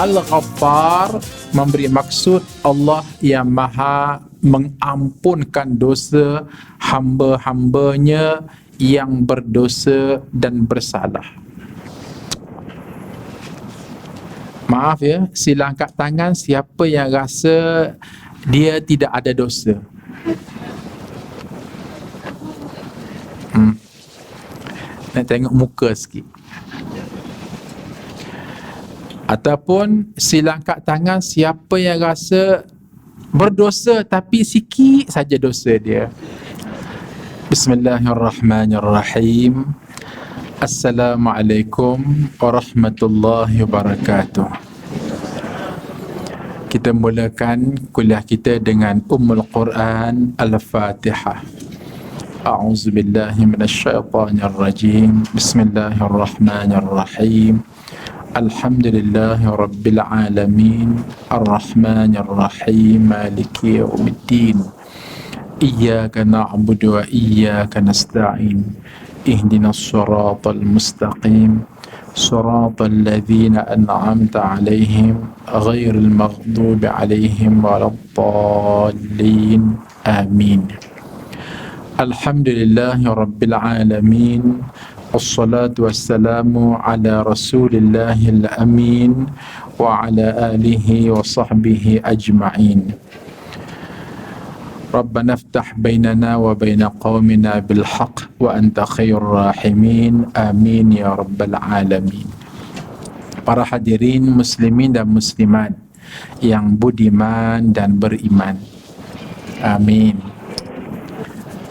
Al-Ghaffar memberi maksud Allah yang maha mengampunkan dosa hamba-hambanya yang berdosa dan bersalah. Maaf ya, sila angkat tangan siapa yang rasa dia tidak ada dosa. Nak tengok muka sikit. Ataupun sila angkat tangan siapa yang rasa berdosa tapi sikit saja dosa dia. Bismillahirrahmanirrahim. Assalamualaikum warahmatullahi wabarakatuh. Kita mulakan kuliah kita dengan Ummul Quran Al-Fatihah. A'udzu billahi minasyaitonir rajim. Bismillahirrahmanirrahim. Alhamdulillahi rabbil alamin. Arrahmanir rahim. Maliki yaumiddin. Iyyaka na'budu wa iyyaka nasta'in. Ihdinas siratal mustaqim. Siratal ladzina an'amta 'alaihim ghairil maghdubi 'alaihim waladdallin. Amin. Alhamdulillahi rabbil alamin. Wassalatu wassalamu ala rasulillahil amin wa ala alihi wa sahbihi ajma'in. Rabbana iftah bainana wa baina qaumina bil haqq wa anta khairur rahimin. Amin ya rabbal alamin. Para hadirin muslimin dan muslimat yang budiman dan beriman. Amin.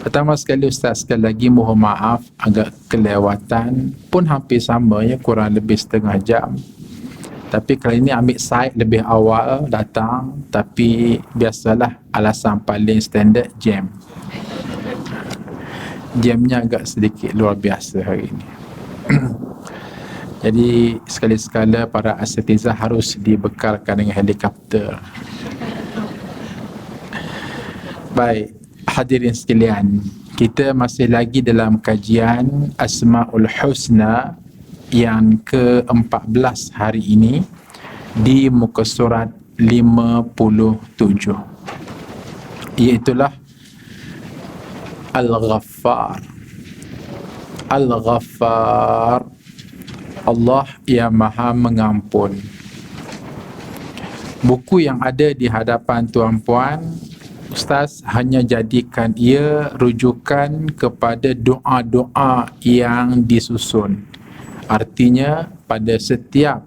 Pertama sekali Ustaz, sekali lagi mohon maaf agak kelewatan, pun hampir sama ya, kurang lebih setengah jam. Tapi kali ini ambil side lebih awal datang, tapi biasalah alasan paling standard jam. Jamnya agak sedikit luar biasa hari ini. Jadi sekali-sekala para asatizah harus dibekalkan dengan helikopter. Baik, hadirin sekalian, kita masih lagi dalam kajian Asmaul Husna yang ke-14 hari ini di muka surat 57, iaitulah Al-Ghaffar. Al-Ghaffar, Allah yang maha mengampun. Buku yang ada di hadapan tuan-puan, Ustaz hanya jadikan ia rujukan kepada doa-doa yang disusun. Artinya pada setiap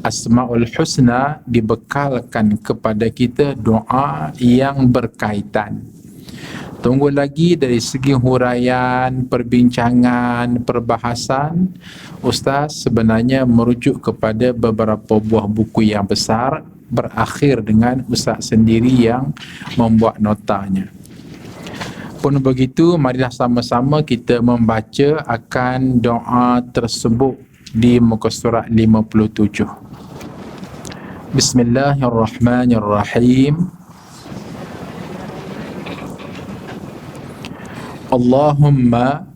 Asmaul Husna dibekalkan kepada kita doa yang berkaitan. Tunggu lagi dari segi huraian, perbincangan, perbahasan, Ustaz sebenarnya merujuk kepada beberapa buah buku yang besar, berakhir dengan Ustaz sendiri yang membuat notanya. Pun begitu, marilah sama-sama kita membaca akan doa tersebut di muka surat 57. Bismillahirrahmanirrahim. Allahumma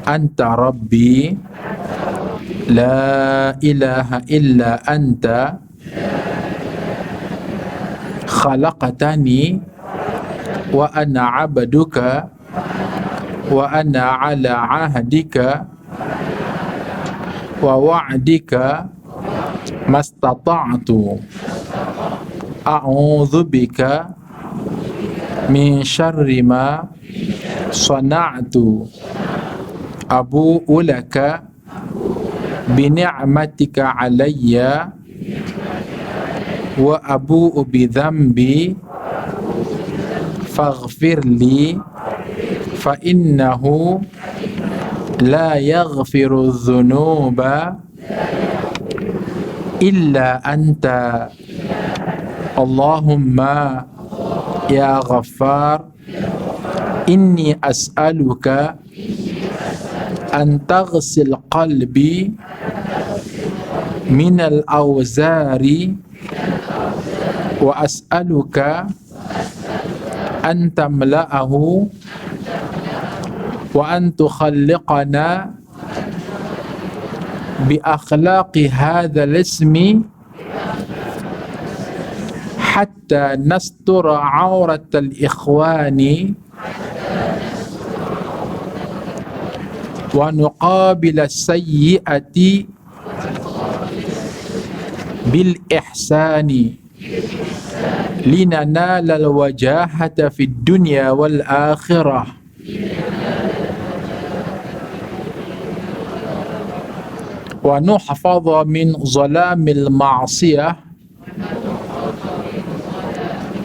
anta rabbi la ilaha illa anta khalaqtani wa ana abduka wa ana ala ahdika wa wa'dika mastata'tu a'udzu bika min syarri ma sana'tu abu'u laka bi ni'matika alayya wa abu'u bi dhanbi faghfir li fa innahu la yaghfiru dhunuba illa anta. Allahumma ya Ghaffar inni as'aluka an taghsil qalbi minal awzari wa as'aluka an tamla'ahu wa an tukhalliqana bi akhlaqi hadzal ismi hatta nastura auratal ikhwani wa nuqabila sayyiati bil ihsani linanala al wajahata fid dunya wal akhirah wa nuhfadha min zalamil ma'siyah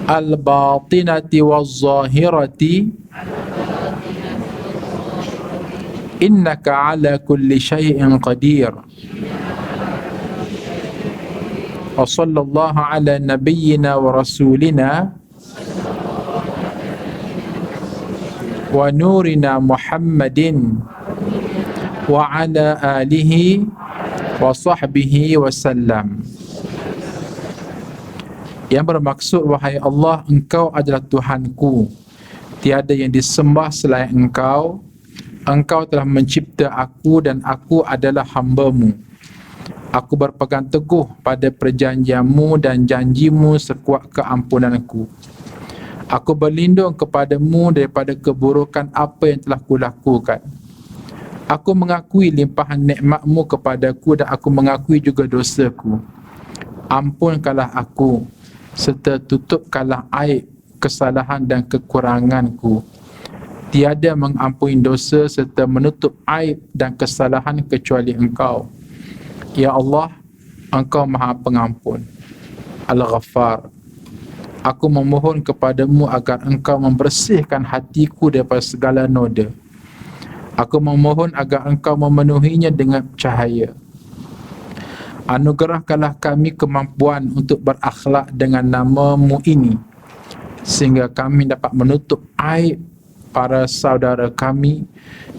al batinati waz zahirati innaka ala kulli syai'in qadir. Wa sallallahu ala nabiyyina wa rasulina wa nurina Muhammadin wa ala alihi wa sahbihi wa sallam. Yang bermaksud, wahai Allah, Engkau adalah Tuhanku, tiada yang disembah selain Engkau. Engkau telah mencipta aku dan aku adalah hamba-Mu. Aku berpegang teguh pada perjanjian-Mu dan janji-Mu sekuat keampunanku. Aku berlindung kepadamu daripada keburukan apa yang telah kulakukan. Aku mengakui limpahan nikmat-Mu kepadaku dan aku mengakui juga dosaku. Ampunkanlah aku serta tutupkanlah aib, kesalahan dan kekuranganku. Tiada mengampuni dosa serta menutup aib dan kesalahan kecuali Engkau. Ya Allah, Engkau Maha Pengampun, Al-Ghaffar. Aku memohon kepadamu agar Engkau membersihkan hatiku daripada segala noda. Aku memohon agar Engkau memenuhinya dengan cahaya. Anugerahkanlah kami kemampuan untuk berakhlak dengan nama-Mu ini, sehingga kami dapat menutup aib para saudara kami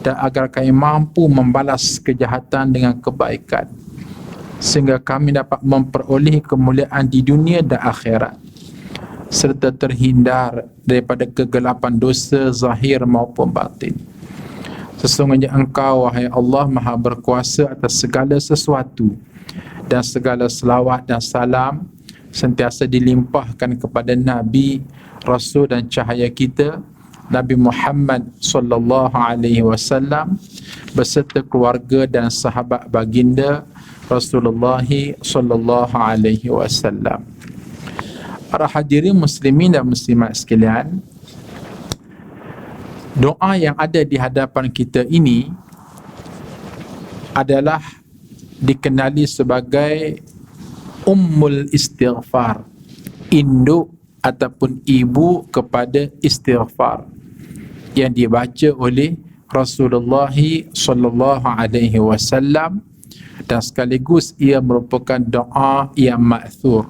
dan agar kami mampu membalas kejahatan dengan kebaikan, sehingga kami dapat memperoleh kemuliaan di dunia dan akhirat, serta terhindar daripada kegelapan dosa zahir maupun batin. Sesungguhnya Engkau, wahai Allah, Maha berkuasa atas segala sesuatu, dan segala selawat dan salam sentiasa dilimpahkan kepada Nabi, Rasul dan cahaya kita, Nabi Muhammad sallallahu alaihi wasallam, beserta keluarga dan sahabat baginda Rasulullah sallallahu alaihi wasallam. Para hadirin muslimin dan muslimat sekalian, doa yang ada di hadapan kita ini adalah dikenali sebagai Ummul Istighfar, induk ataupun ibu kepada istighfar, yang dibaca oleh Rasulullah sallallahu alaihi wasallam, dan sekaligus ia merupakan doa yang ma'thur.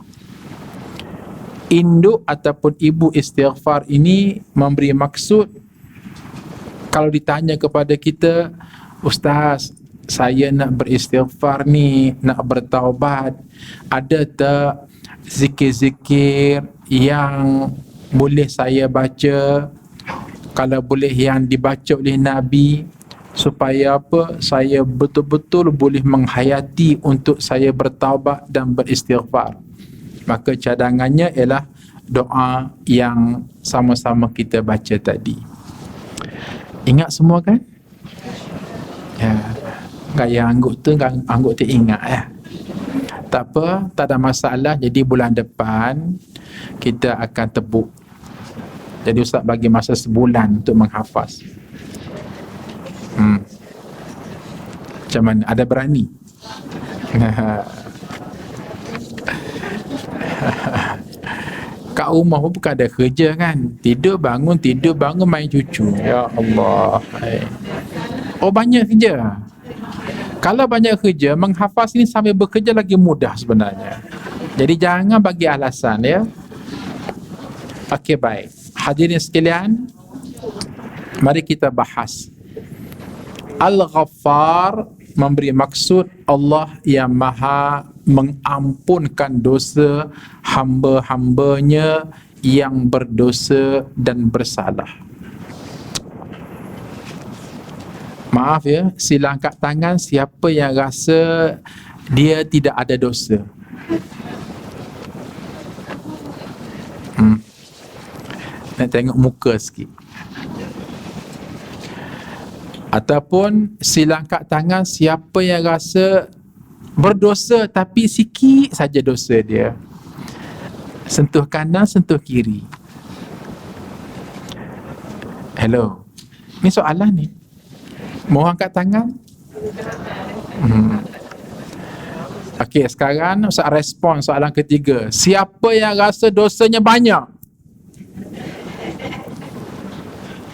Induk ataupun ibu istighfar ini memberi maksud, kalau ditanya kepada kita, Ustaz, saya nak beristighfar ni, nak bertaubat, ada tak zikir-zikir yang boleh saya baca? Kalau boleh yang dibaca oleh Nabi, supaya apa? Saya betul-betul boleh menghayati untuk saya bertaubat dan beristighfar. Maka cadangannya ialah doa yang sama-sama kita baca tadi. Ingat semua kan? Ya. Gaya angguk tu ingat ya. Tak apa, tak ada masalah. Jadi bulan depan kita akan tebuk. Jadi Ustaz bagi masa sebulan untuk menghafaz. Macam mana? Ada berani? Kat rumah pun bukan ada kerja kan? Tidur bangun main cucu. Ya Allah. Oh, banyak kerja. Kalau banyak kerja, menghafaz ini sambil bekerja lagi mudah sebenarnya. Jadi jangan bagi alasan ya. Okey, baik. Hadirin sekalian, mari kita bahas. Al-Ghaffar memberi maksud Allah yang Maha mengampunkan dosa hamba-hambanya yang berdosa dan bersalah. Maaf ya, sila angkat tangan siapa yang rasa dia tidak ada dosa. Nak tengok muka sikit. Ataupun sila angkat tangan siapa yang rasa berdosa tapi sikit saja dosa dia. Sentuh kanan, sentuh kiri. Hello. Ni soalan ni. Mau angkat tangan? Okey, sekarang saya respon soalan ketiga. Siapa yang rasa dosanya banyak?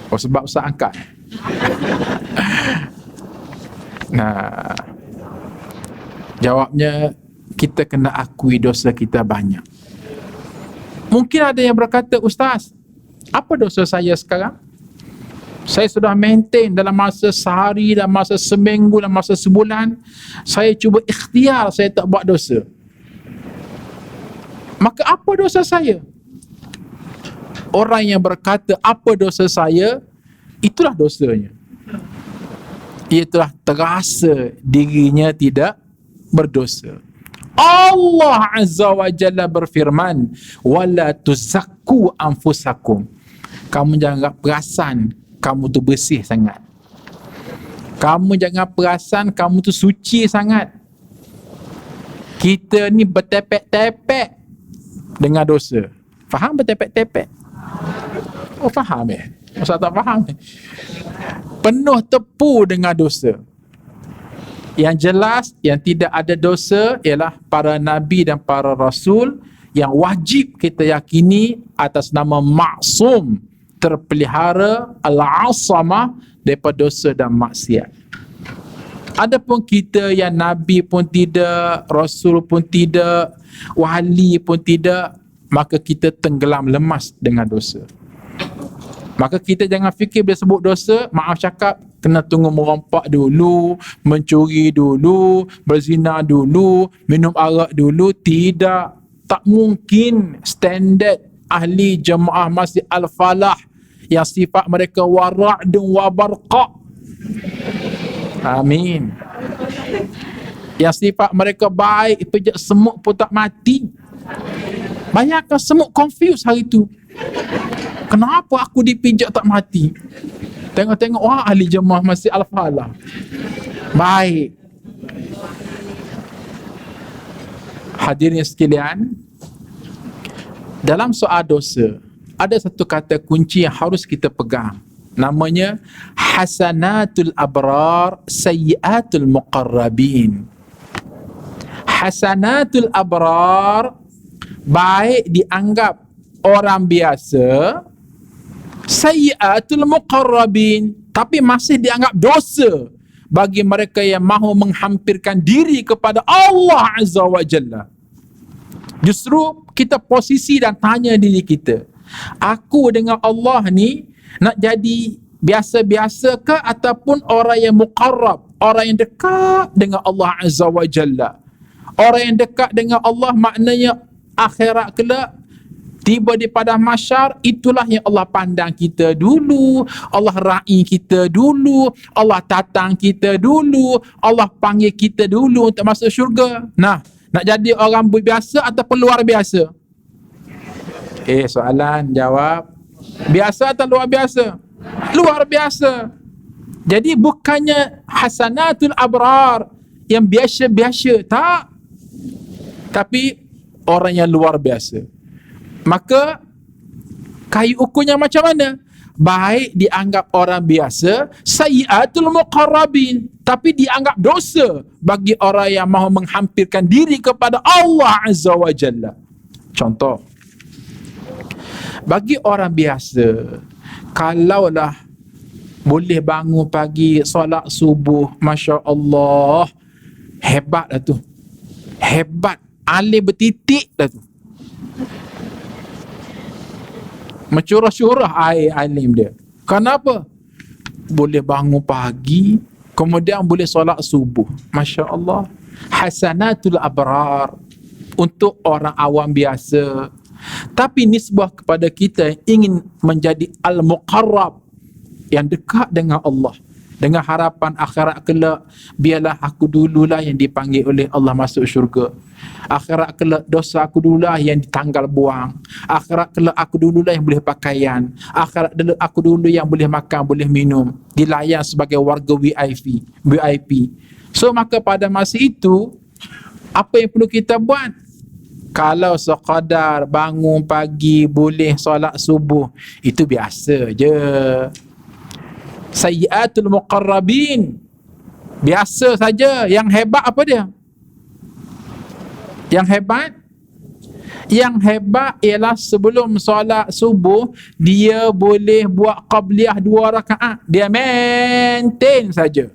Oh, sebab saya angkat. Nah, jawabnya kita kena akui dosa kita banyak. Mungkin ada yang berkata, Ustaz, apa dosa saya sekarang? Saya sudah maintain dalam masa sehari, dalam masa seminggu, dalam masa sebulan. Saya cuba ikhtiar, saya tak buat dosa. Maka apa dosa saya? Orang yang berkata, apa dosa saya? Itulah dosanya. Ia telah terasa dirinya tidak berdosa. Allah Azza wa Jalla berfirman, wala tuzakku anfusakum. Kamu jangan perasan kamu tu bersih sangat. Kamu jangan perasan kamu tu suci sangat. Kita ni bertepek-tepek dengan dosa. Faham bertepek-tepek? Oh, faham ya? Ustaz tak faham. Penuh tepu dengan dosa. Yang jelas, yang tidak ada dosa ialah para nabi dan para rasul yang wajib kita yakini atas nama maksum, terpelihara, al-asamah daripada dosa dan maksiat. Adapun kita yang nabi pun tidak, rasul pun tidak, wali pun tidak, maka kita tenggelam lemas dengan dosa. Maka kita jangan fikir bila sebut dosa, maaf cakap, kena tunggu merompak dulu, mencuri dulu, berzina dulu, minum arak dulu. Tidak. Tak mungkin standard ahli jemaah Masjid Al-Falah yang sifat mereka wara'dun wa barqa'. Amin. Yang sifat mereka baik, pijak semut pun tak mati. Bayangkan semut confused hari tu. Kenapa aku dipijak tak mati? Tengok-tengok, wah, ahli jemaah Masjid Al-Falah. Baik. Hadirin sekalian, dalam soal dosa, ada satu kata kunci yang harus kita pegang. Namanya hasanatul abrar, sayyiatul muqarrabin. Hasanatul abrar, baik dianggap orang biasa, sayyiatul muqarrabin, tapi masih dianggap dosa bagi mereka yang mahu menghampirkan diri kepada Allah Azza wa Jalla. Justru kita posisi dan tanya diri kita, aku dengan Allah ni nak jadi biasa-biasa ke ataupun orang yang muqarrab, orang yang dekat dengan Allah Azza wa Jalla. Orang yang dekat dengan Allah maknanya akhirat kelak, tiba di padang mahsyar, itulah yang Allah pandang kita dulu, Allah raih kita dulu, Allah tatang kita dulu, Allah panggil kita dulu untuk masuk syurga. Nah, nak jadi orang biasa ataupun luar biasa? Soalan, jawab. Biasa atau luar biasa? Luar biasa. Jadi bukannya hasanatul abrar yang biasa-biasa, tak. Tapi orang yang luar biasa. Maka kayu ukurnya macam mana? Baik dianggap orang biasa, sayyiatul muqarrabin, tapi dianggap dosa bagi orang yang mahu menghampirkan diri kepada Allah Azza wa Jalla. Contoh, bagi orang biasa, kalaulah boleh bangun pagi, solat subuh, Masya Allah, hebat lah tu. Hebat, alim bertitik dah tu. Mencurah-curah air alim dia. Kenapa? Boleh bangun pagi, kemudian boleh solat subuh. Masya Allah. Hasanatul abrar untuk orang awam biasa. Tapi nisbah kepada kita yang ingin menjadi al-muqarrab, yang dekat dengan Allah, dengan harapan akhirat kelak, biarlah aku dululah yang dipanggil oleh Allah masuk syurga. Akhirat kelak dosa aku dululah yang ditanggal buang. Akhirat kelak aku dululah yang boleh pakaian. Akhirat dulu aku dulu yang boleh makan, boleh minum, dilayan sebagai warga VIP. So maka pada masa itu, apa yang perlu kita buat? Kalau sekadar bangun pagi boleh solat subuh, itu biasa je. Sayyiatul muqarrabin, biasa saja. Yang hebat apa dia? Yang hebat ialah sebelum solat subuh dia boleh buat qabliyah 2 rakaat. Dia maintain saja.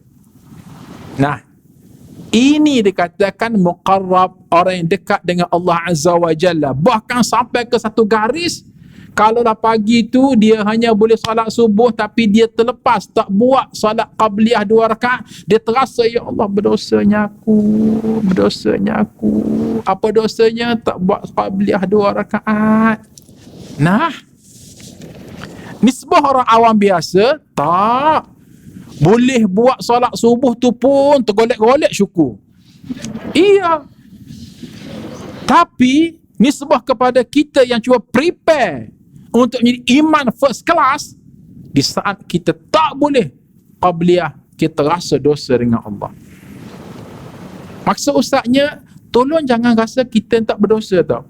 Nah, ini dikatakan muqarrab, orang yang dekat dengan Allah Azza wa Jalla. Bahkan sampai ke satu garis, kalau dah pagi tu dia hanya boleh solat subuh, tapi dia terlepas tak buat solat qabliyah 2 rakaat, dia terasa, ya Allah, berdosanya aku. Apa dosanya? Tak buat qabliyah 2 rakaat. Nah, nisbah orang awam biasa tak boleh buat solat subuh tu pun tergolek-golek syukur. Iya. Tapi nisbah kepada kita yang cuba prepare untuk menjadi iman first class, di saat kita tak boleh qabliyah, kita rasa dosa dengan Allah. Maksud ustaznya, tolong jangan rasa kita tak berdosa tau.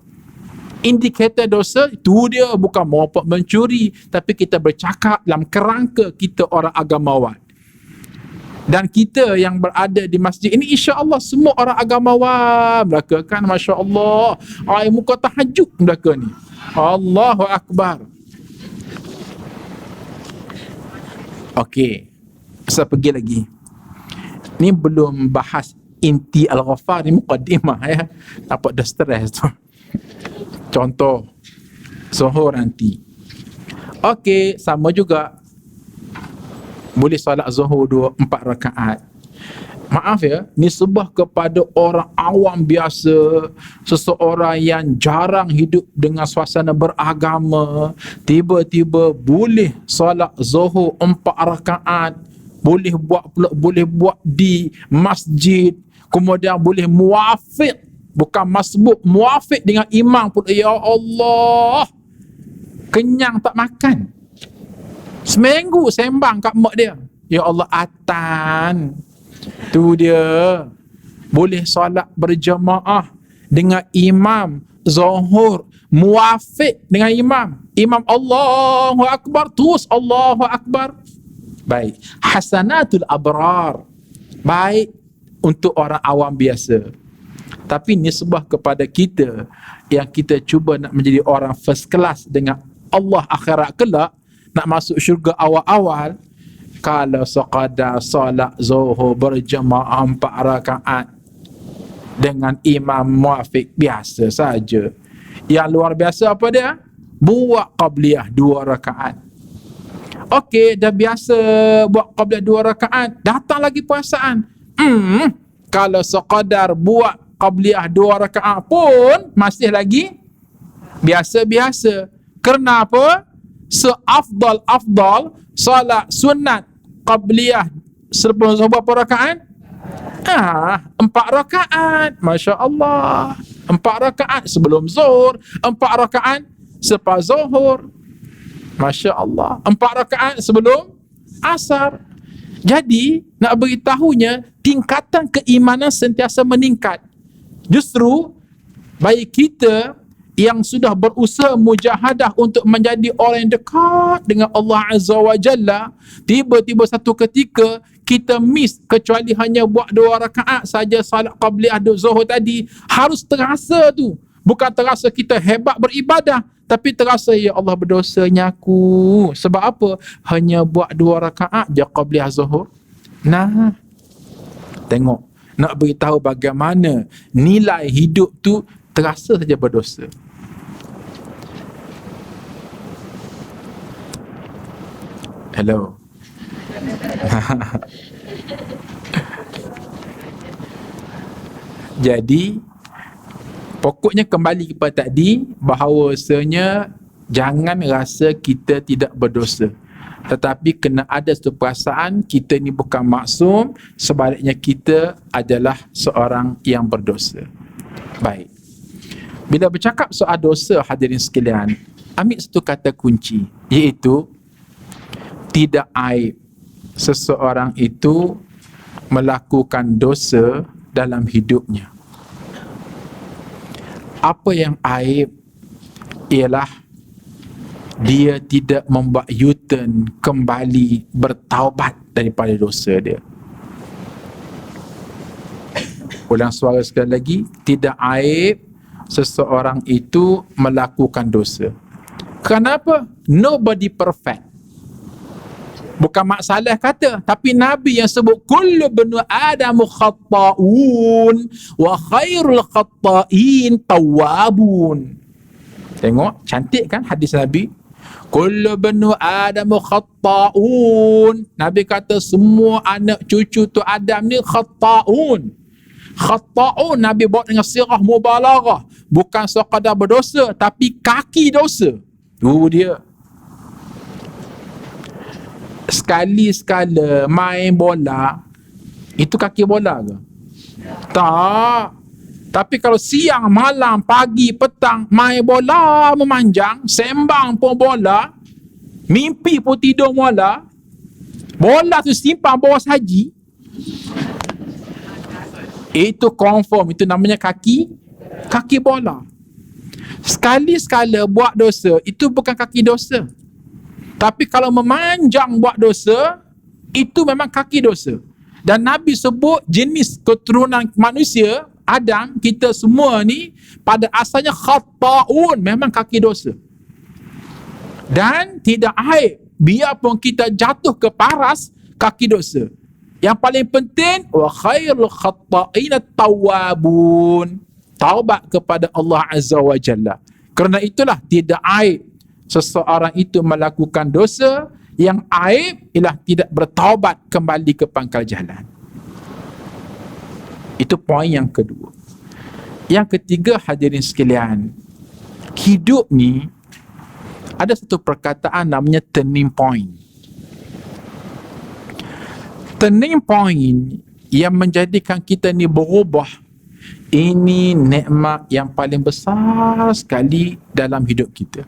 Indikator dosa itu dia bukan maupun mencuri, tapi kita bercakap dalam kerangka kita orang agamawan. Dan kita yang berada di masjid ini, insya-Allah semua orang agamawan mereka kan, masya-Allah. Ai muka tahajud mereka ni. Allahu akbar. Okey. Saya pergi lagi. Ni belum bahas inti Al-Ghaffar, ni mukaddimah ya. Nampak dah stres tu. Contoh Zuhur nanti. Okey, sama juga. Boleh solat zuhur 4 rakaat. Maaf ya, nisbah kepada orang awam biasa, seseorang yang jarang hidup dengan suasana beragama, tiba-tiba boleh solat zuhur 4 rakaat, boleh buat di masjid, kemudian boleh muafiq, bukan masbuk, muafiq dengan imam pun. Ya Allah, kenyang tak makan. Seminggu sembang kat mak dia. Ya Allah, atan. Tu dia. Boleh solat berjamaah dengan imam zuhur, muafiq dengan imam. Imam Allahu Akbar, terus Allahu Akbar. Baik. Hasanatul abrar. Baik untuk orang awam biasa. Tapi nisbah kepada kita yang kita cuba nak menjadi orang first class dengan Allah akhirat kelak, nak masuk syurga awal-awal, kalau sekadar solat zuhur berjamaah 4 rakaat dengan imam muafiq, biasa saja. Yang luar biasa apa dia? Buat qabliyah 2 rakaat. Okey, dah biasa buat qabliyah 2 rakaat, datang lagi perasaan, kalau sekadar buat qabliyah 2 rakaat pun masih lagi biasa-biasa. Kenapa? Seafdal salat sunat qabliyah sebelum berapa rakaat? 4 rakaat. Masya Allah. 4 rakaat sebelum zuhur, 4 rakaat selepas zuhur. Masya Allah. 4 rakaat sebelum asar. Jadi nak beritahunya, tingkatan keimanan sentiasa meningkat. Justru bagi kita yang sudah berusaha mujahadah untuk menjadi orang yang dekat dengan Allah Azza wa Jalla, tiba-tiba satu ketika kita miss, kecuali hanya buat 2 rakaat saja salat qabliyah zuhur tadi, harus terasa tu. Bukan terasa kita hebat beribadah, tapi terasa, ya Allah, berdosanya aku. Sebab apa? Hanya buat 2 rakaat je qabliyah zuhur. Nah, tengok, nak beritahu bagaimana nilai hidup tu terasa saja berdosa. Hello. Jadi pokoknya kembali kepada tadi, bahawasanya jangan rasa kita tidak berdosa. Tetapi kena ada satu perasaan kita ni bukan maksum, sebaliknya kita adalah seorang yang berdosa. Baik. Bila bercakap soal dosa, hadirin sekalian, ambil satu kata kunci, iaitu tidak aib seseorang itu melakukan dosa dalam hidupnya. Apa yang aib ialah dia tidak membuat U-turn kembali bertaubat daripada dosa dia. Ulang suara sekali lagi, tidak aib seseorang itu melakukan dosa. Kenapa? Nobody perfect. Bukan Mak Saleh kata, tapi Nabi yang sebut kullu banu adamu khatta'un wa khairul khatta'in tawwabun. Tengok, cantik kan hadis Nabi? Kullu banu adamu khatta'un. Nabi kata semua anak cucu tu Adam ni khatta'un. Khatta'un Nabi bawa dengan sirah mubalaghah. Bukan sekadar berdosa, tapi kaki dosa. Tu dia. Sekali-sekala main bola, itu kaki bola ke? Tak. Tapi kalau siang, malam, pagi, petang main bola memanjang, sembang pun bola, mimpi pun tidur bola, bola tu simpan bawah saji, itu confirm, itu namanya kaki bola. Sekali-sekala buat dosa, itu bukan kaki dosa. Tapi kalau memanjang buat dosa, itu memang kaki dosa. Dan Nabi sebut jenis keturunan manusia, Adam, kita semua ni pada asalnya khatta'un, memang kaki dosa. Dan tidak aib, biarpun kita jatuh ke paras, kaki dosa. Yang paling penting, wa khairul khatta'ina tawwabun, taubat kepada Allah Azza wa Jalla. Kerana itulah tidak aib seseorang itu melakukan dosa, yang aib ialah tidak bertaubat kembali ke pangkal jalan. Itu poin yang kedua. Yang ketiga, hadirin sekalian, hidup ni ada satu perkataan namanya turning point. Turning point yang menjadikan kita ni berubah, ini nikmat yang paling besar sekali dalam hidup kita.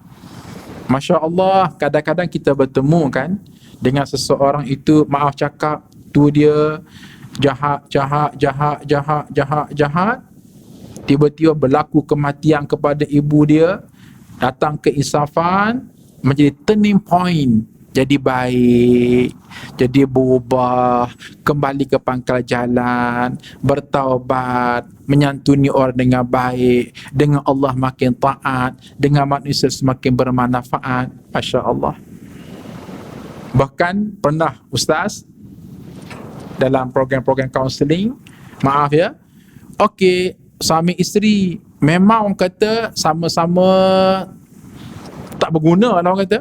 Masya Allah, kadang-kadang kita bertemu kan dengan seseorang itu, maaf cakap, tu dia jahat, tiba-tiba berlaku kematian kepada ibu dia, datang keinsafan, menjadi turning point, jadi baik, jadi berubah, kembali ke pangkal jalan, bertaubat, menyantuni orang dengan baik, dengan Allah makin taat, dengan manusia semakin bermanfaat. Masya Allah. Bahkan pernah Ustaz dalam program-program kaunseling, maaf ya, okey, suami isteri memang orang kata sama-sama tak berguna lah orang kata,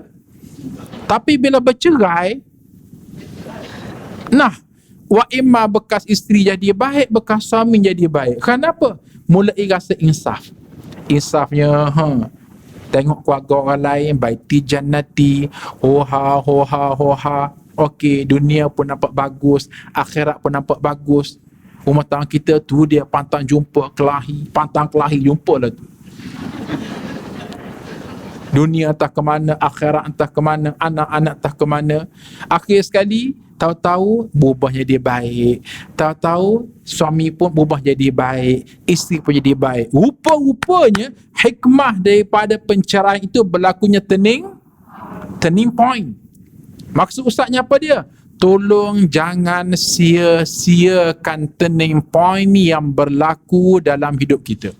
tapi bila bercerai, nah, wa imma bekas isteri jadi baik, bekas suami jadi baik. Kenapa? Mulai rasa insaf. Insafnya, tengok keluarga orang lain, baiti jannati, hoha. Okey, dunia pun nampak bagus, akhirat pun nampak bagus. Rumah tangga kita tu dia pantang jumpa kelahi, pantang kelahi jumpalah tu. Dunia entah ke mana, akhirat entah ke mana, anak-anak entah ke mana. Akhir sekali, tahu-tahu berubah jadi baik. Tahu-tahu suami pun berubah jadi baik, isteri pun jadi baik. Rupa-rupanya hikmah daripada penceraian itu berlakunya turning point. Maksud Ustaznya apa dia? Tolong jangan sia-siakan turning point yang berlaku dalam hidup kita.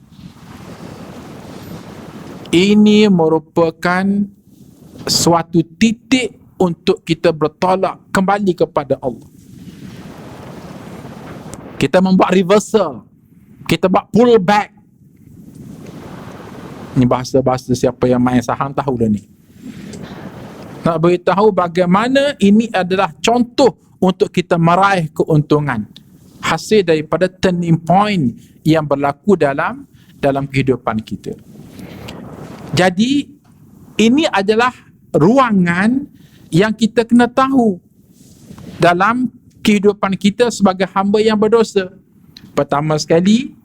Ini merupakan suatu titik untuk kita bertolak kembali kepada Allah. Kita membuat reversal, kita buat pull back. Ini bahasa-bahasa siapa yang main saham tahu dah ni. Nak beritahu bagaimana ini adalah contoh untuk kita meraih keuntungan hasil daripada turning point yang berlaku dalam kehidupan kita. Jadi ini adalah ruangan yang kita kena tahu dalam kehidupan kita sebagai hamba yang berdosa. Pertama sekali,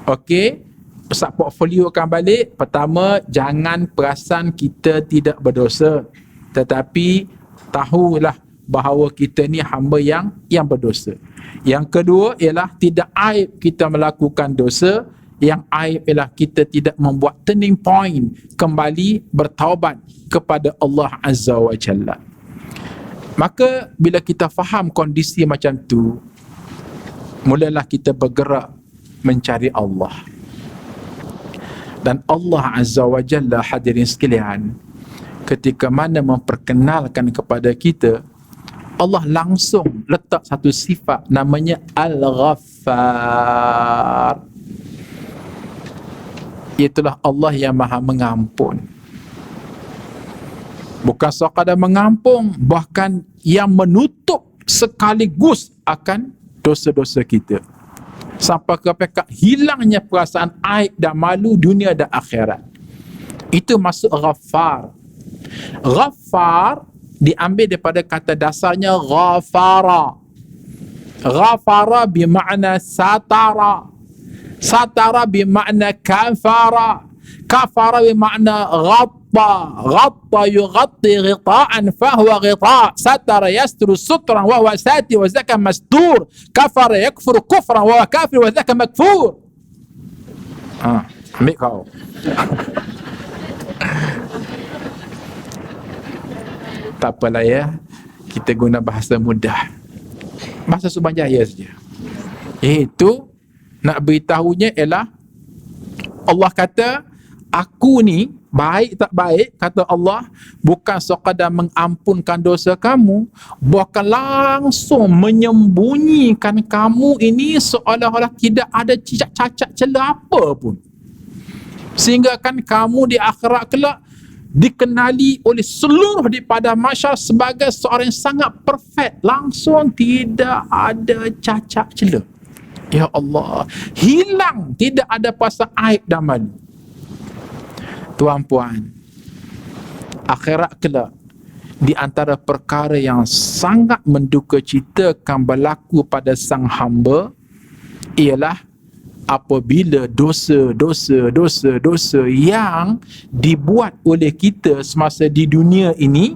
okey, Ustaz portfoliokan balik. Pertama, jangan perasan kita tidak berdosa, tetapi tahulah bahawa kita ni hamba yang berdosa. Yang kedua ialah tidak aib kita melakukan dosa. Yang aib ialah kita tidak membuat turning point, kembali bertaubat kepada Allah Azza wa Jalla. Maka bila kita faham kondisi macam tu, mulalah kita bergerak mencari Allah. Dan Allah Azza wa Jalla, hadirin sekalian, ketika mana memperkenalkan kepada kita, Allah langsung letak satu sifat namanya Al-Ghaffar. Itulah Allah yang Maha Mengampun. Bukan sekadar mengampun, bahkan yang menutup sekaligus akan dosa-dosa kita, sampai kepada hilangnya perasaan aib dan malu dunia dan akhirat. Itu masuk Ghaffar. Ghaffar diambil daripada kata dasarnya ghafara. Ghafara bermakna satara. Satara bermakna kafara. Kafara bermakna ghatta. Ghatta yughatti ghita'an fahuwa ghita'. Satara yasturu sutran wa huwa sati wa zaka mastur. Kafara yakfuru kufran wa huwa kafir wa zaka makfur. Ambil kau. Tak apalah ya, kita guna bahasa mudah, bahasa Subanjaya saja. Iaitu nak beritahunya ialah Allah kata, aku ni baik tak baik, kata Allah, bukan sekadar mengampunkan dosa kamu, bahkan langsung menyembunyikan kamu ini seolah-olah tidak ada cacat celah apa pun, sehingga kan kamu di akhirat kelak dikenali oleh seluruh daripada masyarakat sebagai seorang yang sangat perfect, langsung tidak ada cacat celah. Ya Allah, hilang, tidak ada pasal aib dan malu. Tuan-puan, akhirat kelak, di antara perkara yang sangat mendukacitakan berlaku pada sang hamba ialah apabila dosa yang dibuat oleh kita semasa di dunia ini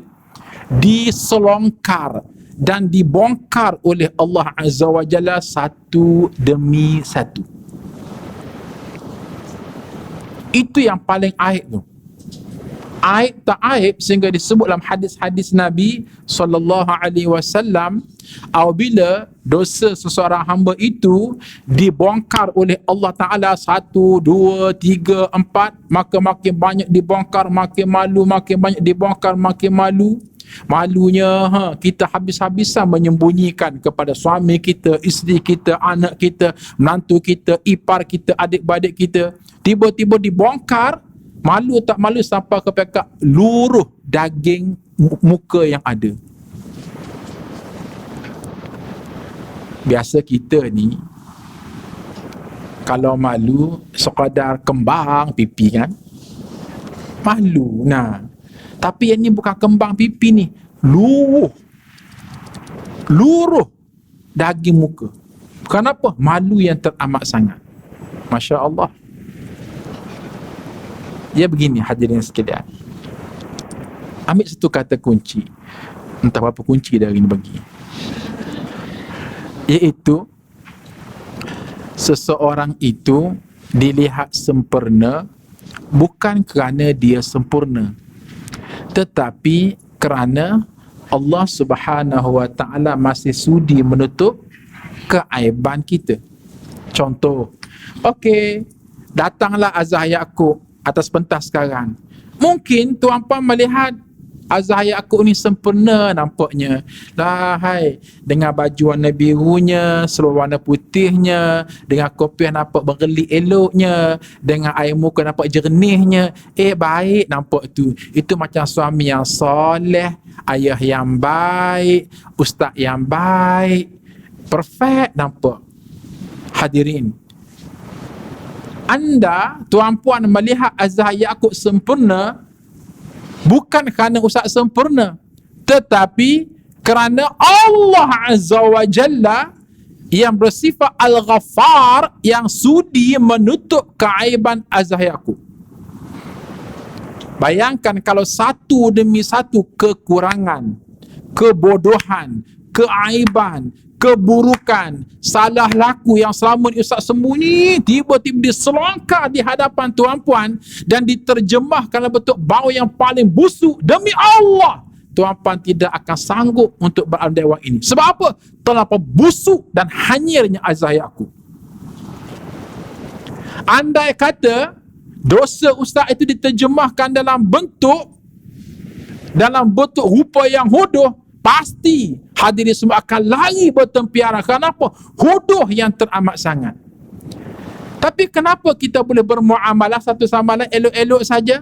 diselongkar dan dibongkar oleh Allah Azza wa Jalla satu demi satu. Itu yang paling aib tu. Aib tak aib sehingga disebut dalam hadis-hadis Nabi SAW, apabila dosa seseorang hamba itu dibongkar oleh Allah Ta'ala 1, 2, 3, 4, maka makin banyak dibongkar makin malu, makin banyak dibongkar makin malu. Malunya kita habis-habisan menyembunyikan kepada suami kita, isteri kita, anak kita, menantu kita, ipar kita, adik-beradik kita. Tiba-tiba dibongkar, malu tak malu sampai kepada luruh daging muka yang ada. Biasa kita ni kalau malu sekadar kembang pipi kan, malu. Nah, tapi yang ni bukan kembang pipi ni, luruh daging muka. Kenapa? Malu yang teramat sangat. Masya Allah. Dia begini, hadirin sekalian, ambil satu kata kunci, entah berapa kunci dah hari ni bagi, iaitu seseorang itu dilihat sempurna bukan kerana dia sempurna, tetapi kerana Allah Subhanahu wa Ta'ala masih sudi menutup keaiban kita. Contoh, okey, datanglah Azah Yaqub atas pentas sekarang. Mungkin tuan-puan melihat Azah Yaqub ni sempurna nampaknya. Lahai, dengan baju warna birunya, seluar warna putihnya, dengan kopiah nampak bergelik eloknya, dengan air muka nampak jernihnya. Baik nampak tu. Itu macam suami yang soleh, ayah yang baik, ustaz yang baik. Perfect nampak. Hadirin, anda, tuan-puan, melihat Azah Yaqub sempurna bukan kerana ustaz sempurna, Tetapi kerana Allah Azza wa Jalla yang bersifat Al-Ghaffar, yang sudi menutup keaiban azahir aku. Bayangkan kalau satu demi satu kekurangan, kebodohan, keaiban, keburukan, salah laku yang selama ni Ustaz sembunyi, tiba-tiba diselongkar di hadapan tuan-puan dan diterjemahkan dalam bentuk bau yang paling busuk. Demi Allah, tuan-puan tidak akan sanggup untuk berada dewan ini. Sebab apa? Terlampau busuk dan hanyirnya azahir aku. Andai kata dosa ustaz itu diterjemahkan dalam bentuk rupa yang hodoh, pasti hadirin semua akan lari bertempiaran. Kenapa? Hodoh yang teramat sangat. Tapi kenapa kita boleh bermuamalah satu sama lain elok-elok saja?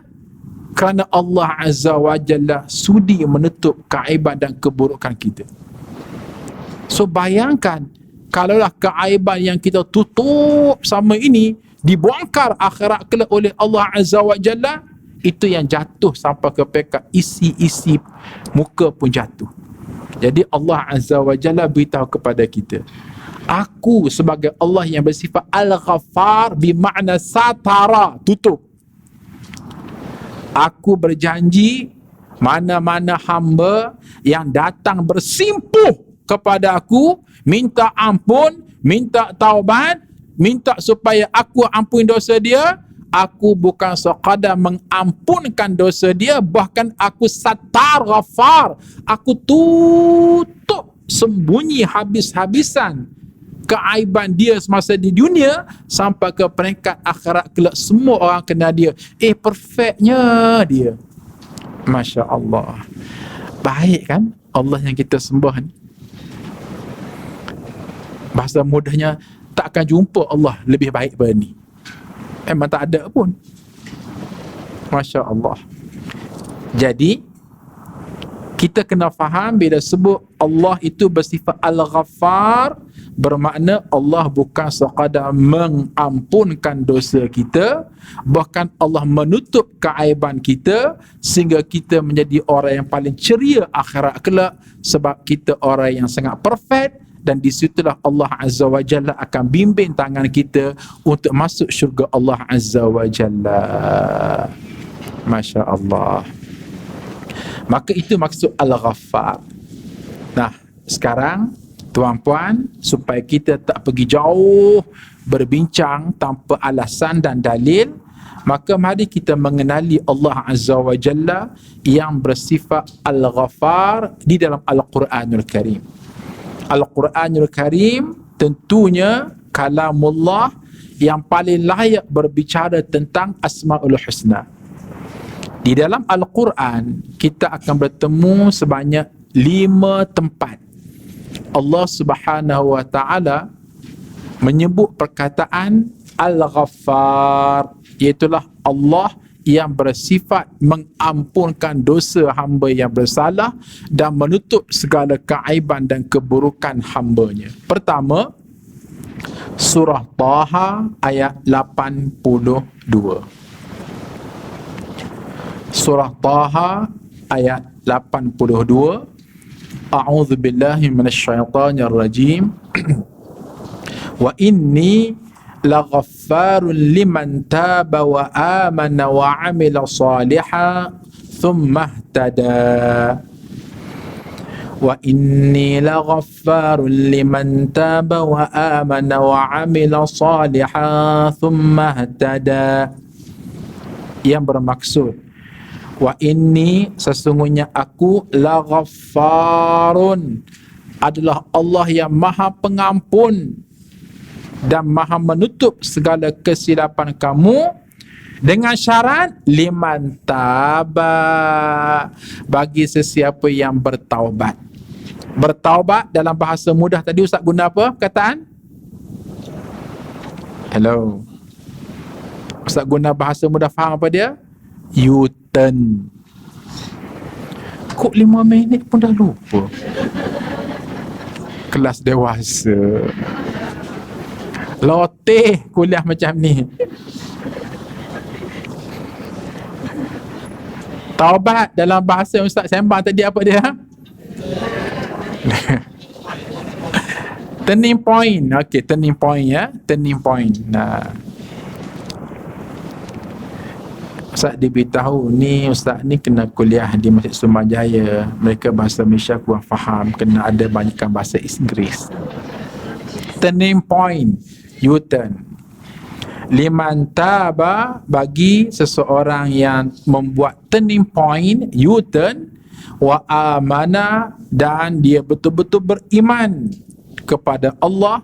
Kerana Allah Azza wa Jalla sudi menutup keaiban dan keburukan kita. So bayangkan, kalaulah keaiban yang kita tutup sama ini dibongkar akhirat kelak oleh Allah Azza wa Jalla, itu yang jatuh sampai ke pekat isi-isi muka pun jatuh. Jadi Allah Azza wa Jalla beritahu kepada kita, aku sebagai Allah yang bersifat Al-Ghaffar, bermakna satara, tutup. Aku berjanji, mana-mana hamba yang datang bersimpuh kepada aku, minta ampun, minta taubat, minta supaya aku ampuni dosa dia, aku bukan sekadar mengampunkan dosa dia, bahkan aku satar ghafar, aku tutup sembunyi habis-habisan keaiban dia semasa di dunia sampai ke peringkat akhirat kelak semua orang kenal dia. Perfectnya dia. Masya Allah. Baik kan Allah yang kita sembah ni? Bahasa mudahnya, tak akan jumpa Allah lebih baik daripada ni. Memang tak ada pun. Masya Allah. Jadi kita kena faham, bila sebut Allah itu bersifat Al-Ghaffar, bermakna Allah bukan sekadar mengampunkan dosa kita, bahkan Allah menutup keaiban kita sehingga kita menjadi orang yang paling ceria akhirat kelak, sebab kita orang yang sangat perfect. Dan di situlah Allah Azza wa Jalla akan bimbing tangan kita untuk masuk syurga Allah Azza wa Jalla. Masya Allah. Maka itu maksud Al-Ghaffar. Nah, sekarang tuan-puan, supaya kita tak pergi jauh berbincang tanpa alasan dan dalil, maka mari kita mengenali Allah Azza wa Jalla yang bersifat Al-Ghaffar di dalam Al-Quranul Karim. Al-Quranul Karim tentunya kalamullah yang paling layak berbicara tentang Asma'ul Husna. Di dalam Al-Quran kita akan bertemu sebanyak 5 tempat Allah Subhanahu wa Ta'ala menyebut perkataan Al-Ghaffar, iaitulah Allah yang bersifat mengampunkan dosa hamba yang bersalah dan menutup segala keaiban dan keburukan hambanya. Pertama, surah Taha ayat 82. Surah Taha ayat 82. A'udzu billahi minasyaitonir rajim. Wa inni laghaffarun liman taba wa amana wa amila salihan thumma ihtada. Wa inni laghaffarun liman taba wa amana wa amila salihan thumma ihtada. Yang bermaksud, wa inni, sesungguhnya aku, la ghaffarun, adalah Allah yang maha pengampun dan maha menutup segala kesilapan kamu, dengan syarat liman taba, bagi sesiapa yang bertaubat. Bertaubat dalam bahasa mudah tadi Ustaz guna apa perkataan? Hello, Ustaz guna bahasa mudah, faham apa dia? U-turn. Kok 5 minit pun dah lupa. Kelas dewasa. Loteh kuliah macam ni. Taubat dalam bahasa yang Ustaz sembang tadi apa dia? Turning point. Okay, turning point ya. Turning point. Nah, Ustaz diberitahu ni, Ustaz ni kena kuliah di Masjid Sumbajaya. Mereka bahasa Malaysia kurang faham, kena ada banyakkan bahasa Inggeris. Turning point, U-turn. Liman taba, bagi seseorang yang membuat turning point, U-turn, wa amana, dan dia betul-betul beriman kepada Allah,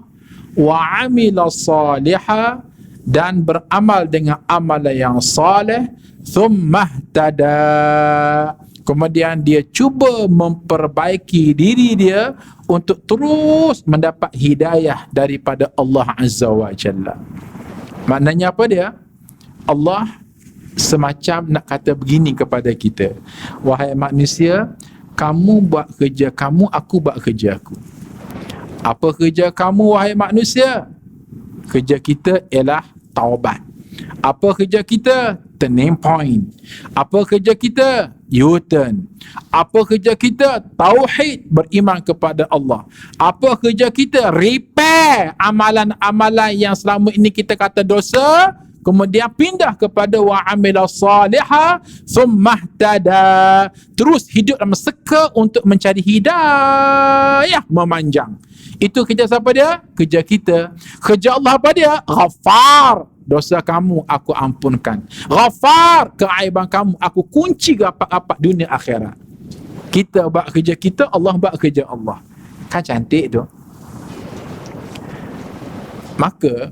wa amila salihah, dan beramal dengan amalan yang saleh, thumma tada, kemudian dia cuba memperbaiki diri dia untuk terus mendapat hidayah daripada Allah Azza wa Jalla. Maknanya apa dia? Allah semacam nak kata begini kepada kita, wahai manusia, kamu buat kerja kamu, aku buat kerja aku. Apa kerja kamu wahai manusia? Kerja kita ialah taubat. Apa kerja kita? Turning point. Apa kerja kita? U-turn. Apa kerja kita? Tauhid, beriman kepada Allah. Apa kerja kita? Repair amalan-amalan yang selama ini kita kata dosa, kemudian pindah kepada wa amila salihah summa tada, terus hidup dalam seka untuk mencari hidayah memanjang. Itu kerja siapa dia? Kerja kita. Kerja Allah apa dia? Ghafar, dosa kamu aku ampunkan. Ghafar, keaiban kamu aku kunci rapat-rapat dunia akhirat. Kita buat kerja kita, Allah buat kerja Allah. Kan cantik tu. Maka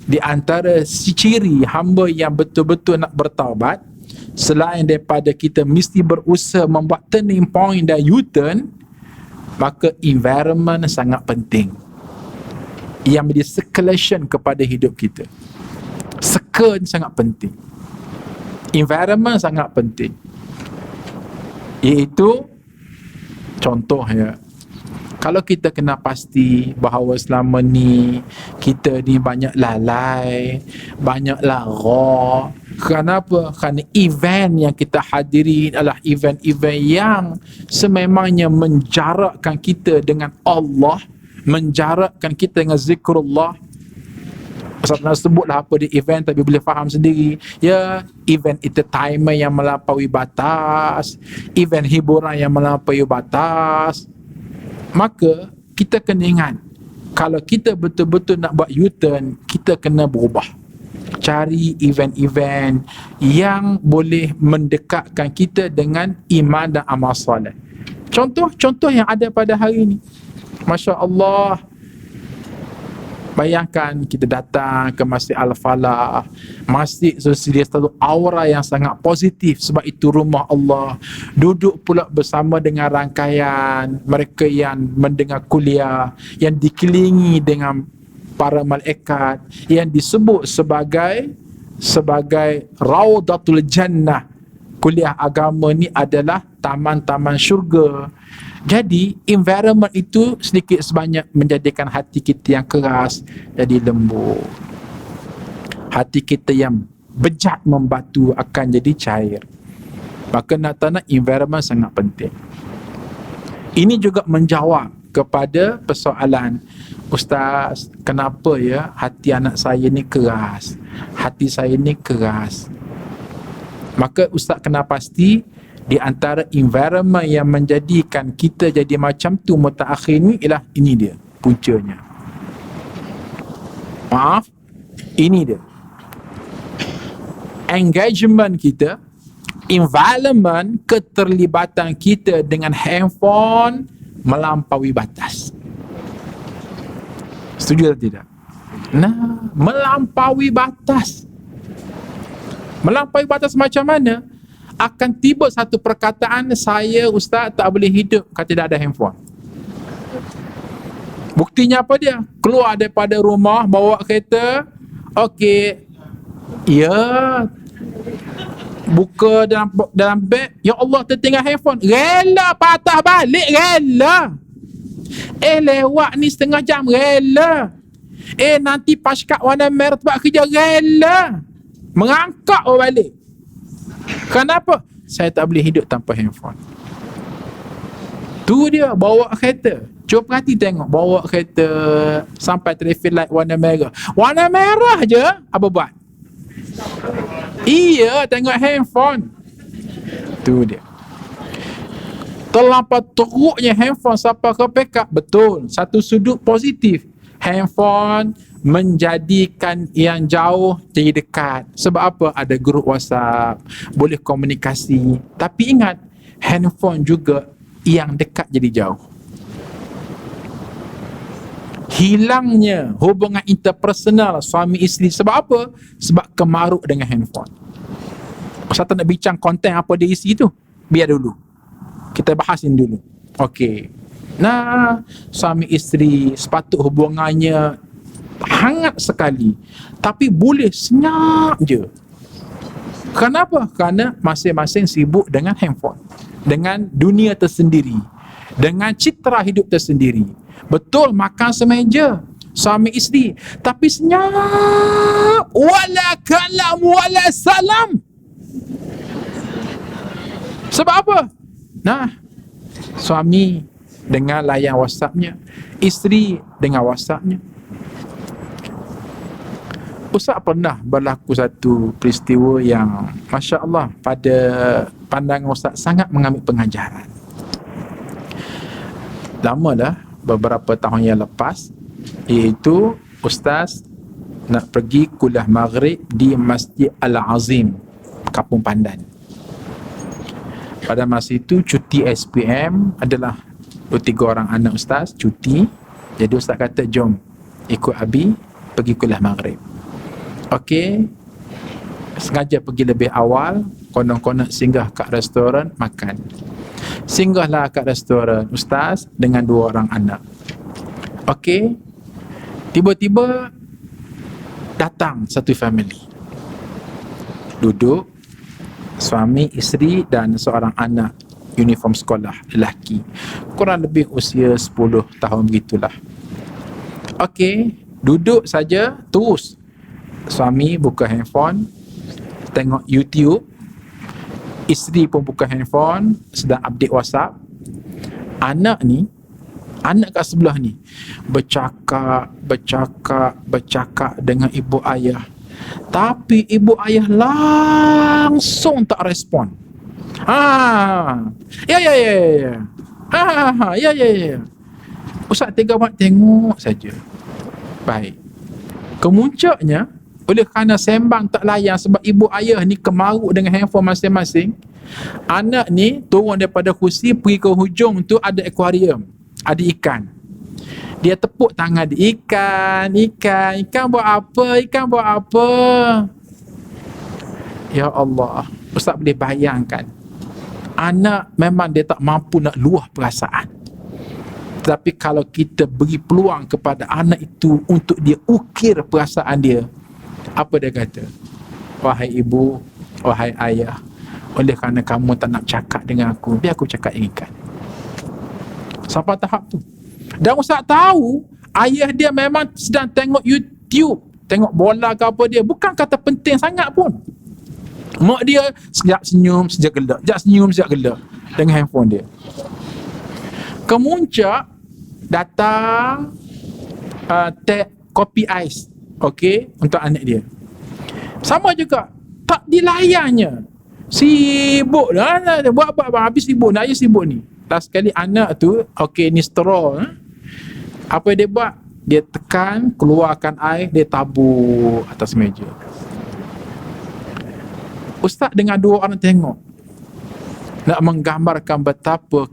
di antara ciri hamba yang betul-betul nak bertaubat, selain daripada kita mesti berusaha membuat turning point dan U-turn, maka environment sangat penting yang menjadi circulation kepada hidup kita. Seka sangat penting, environment sangat penting, iaitu contoh ya, kalau kita kena pasti bahawa selama ni kita ni banyak lalai, banyak lara. Kenapa? Kerana event yang kita hadiri adalah event-event yang sememangnya menjarakkan kita dengan Allah, menjarakkan kita dengan zikrullah. Ustaz pernah sebutlah apa dia event, tapi boleh faham sendiri. Ya, event entertainment yang melampaui batas, event hiburan yang melampaui batas. Maka kita kena ingat, kalau kita betul-betul nak buat U-turn, kita kena berubah. Cari event-event yang boleh mendekatkan kita dengan iman dan amal soleh. Contoh yang ada pada hari ini, Masya Allah. Bayangkan kita datang ke Masjid Al-Falah, masjid dia satu aura yang sangat positif, sebab itu rumah Allah. Duduk pula bersama dengan rangkaian mereka yang mendengar kuliah, yang dikelilingi dengan para malaikat, yang disebut sebagai Raudatul Jannah. Kuliah agama ni adalah taman-taman syurga. Jadi environment itu sedikit sebanyak menjadikan hati kita yang keras jadi lembut. Hati kita yang bejat membatu akan jadi cair. Maka nak tak nak, environment sangat penting. Ini juga menjawab kepada persoalan, Ustaz, kenapa ya hati anak saya ni keras, hati saya ni keras. Maka Ustaz kena pasti di antara environment yang menjadikan kita jadi macam tu mutaakhir ni ialah ini dia puncanya. Maaf, ini dia. Engagement kita, environment, keterlibatan kita dengan handphone melampaui batas. Setuju atau tidak? Nah, melampaui batas. Melampaui batas macam mana? Akan tiba satu perkataan, saya Ustaz tak boleh hidup kalau tidak ada handphone. Buktinya apa dia? Keluar daripada rumah, bawa kereta, okey, ya, buka dalam beg, ya Allah tertinggal handphone, rela patah balik, rela. Lewat ni setengah jam, rela. Nanti paskat warna merah buat kerja, rela. Merangkak balik. Kenapa? Saya tak boleh hidup tanpa handphone. Tu dia, bawa kereta. Cuba perhati tengok, bawa kereta sampai traffic light warna merah. Warna merah je, apa buat? Iya, tengok handphone. Tu dia. Terlampau teruknya handphone sampai ke backup. Betul, satu sudut positif. Handphone menjadikan yang jauh jadi dekat. Sebab apa? Ada grup WhatsApp, boleh komunikasi. Tapi ingat, handphone juga yang dekat jadi jauh. Hilangnya hubungan interpersonal suami isteri. Sebab apa? Sebab kemaruk dengan handphone. Ustaz tak nak bincang konten apa dia isi tu, biar dulu kita bahasin dulu. Okey. Nah, suami isteri sepatut hubungannya hangat sekali, tapi boleh senyap je. Kenapa? Kerana masing-masing sibuk dengan handphone, dengan dunia tersendiri, dengan citra hidup tersendiri. Betul, makan semeja suami isteri, tapi senyap, wala kalam wala salam. Sebab apa? Nah, suami dengan layan WhatsAppnya, isteri dengan WhatsAppnya. Ustaz pernah berlaku satu peristiwa yang Masya Allah, pada pandangan Ustaz sangat mengambil pengajaran. Lama dah, beberapa tahun yang lepas, iaitu Ustaz nak pergi kuliah maghrib di Masjid Al-Azim, Kampung Pandan. Pada masa itu cuti SPM adalah 2-3 orang anak Ustaz cuti. Jadi Ustaz kata, jom ikut Abi pergi kuliah maghrib. Okey, sengaja pergi lebih awal, konon-konon singgah kat restoran makan. Singgahlah kat restoran Ustaz dengan 2 orang anak. Okey, tiba-tiba datang satu family, duduk suami, isteri dan seorang anak uniform sekolah lelaki, kurang lebih usia 10 tahun begitulah. Okey, duduk saja, terus suami buka handphone tengok YouTube, isteri pun buka handphone sedang update WhatsApp. Anak kat sebelah ni bercakap dengan ibu ayah, tapi ibu ayah langsung tak respon. Ya. Ustaz tega buat tengok saja. Baik. Kemuncaknya, oleh kerana sembang tak layan sebab ibu ayah ni kemaruk dengan handphone masing-masing, anak ni turun daripada kursi pergi ke hujung tu, ada akuarium, ada ikan. Dia tepuk tangan dia, ikan buat apa? Ya Allah, Ustaz boleh bayangkan, anak memang dia tak mampu nak luah perasaan. Tapi kalau kita beri peluang kepada anak itu untuk dia ukir perasaan dia, apa dia kata? Wahai ibu, wahai ayah, oleh kerana kamu tak nak cakap dengan aku, biar aku cakap dengan ikan. Sampai tahap tu. Dan Ustaz tahu ayah dia memang sedang tengok YouTube, tengok bola ke apa dia, bukan kata penting sangat pun. Mak dia sekejap senyum, sekejap gelak dengan handphone dia. Kemuncak datang teh kopi ais, okey, untuk anak dia. Sama juga, tak dilayannya. Sibuk dah, buat apa, habis sibuk, nak sibuk ni. Last sekali anak tu, okey, ni straw, apa dia buat? Dia tekan, keluarkan air, dia tabur atas meja. Ustaz dengan 2 orang tengok, nak menggambarkan betapa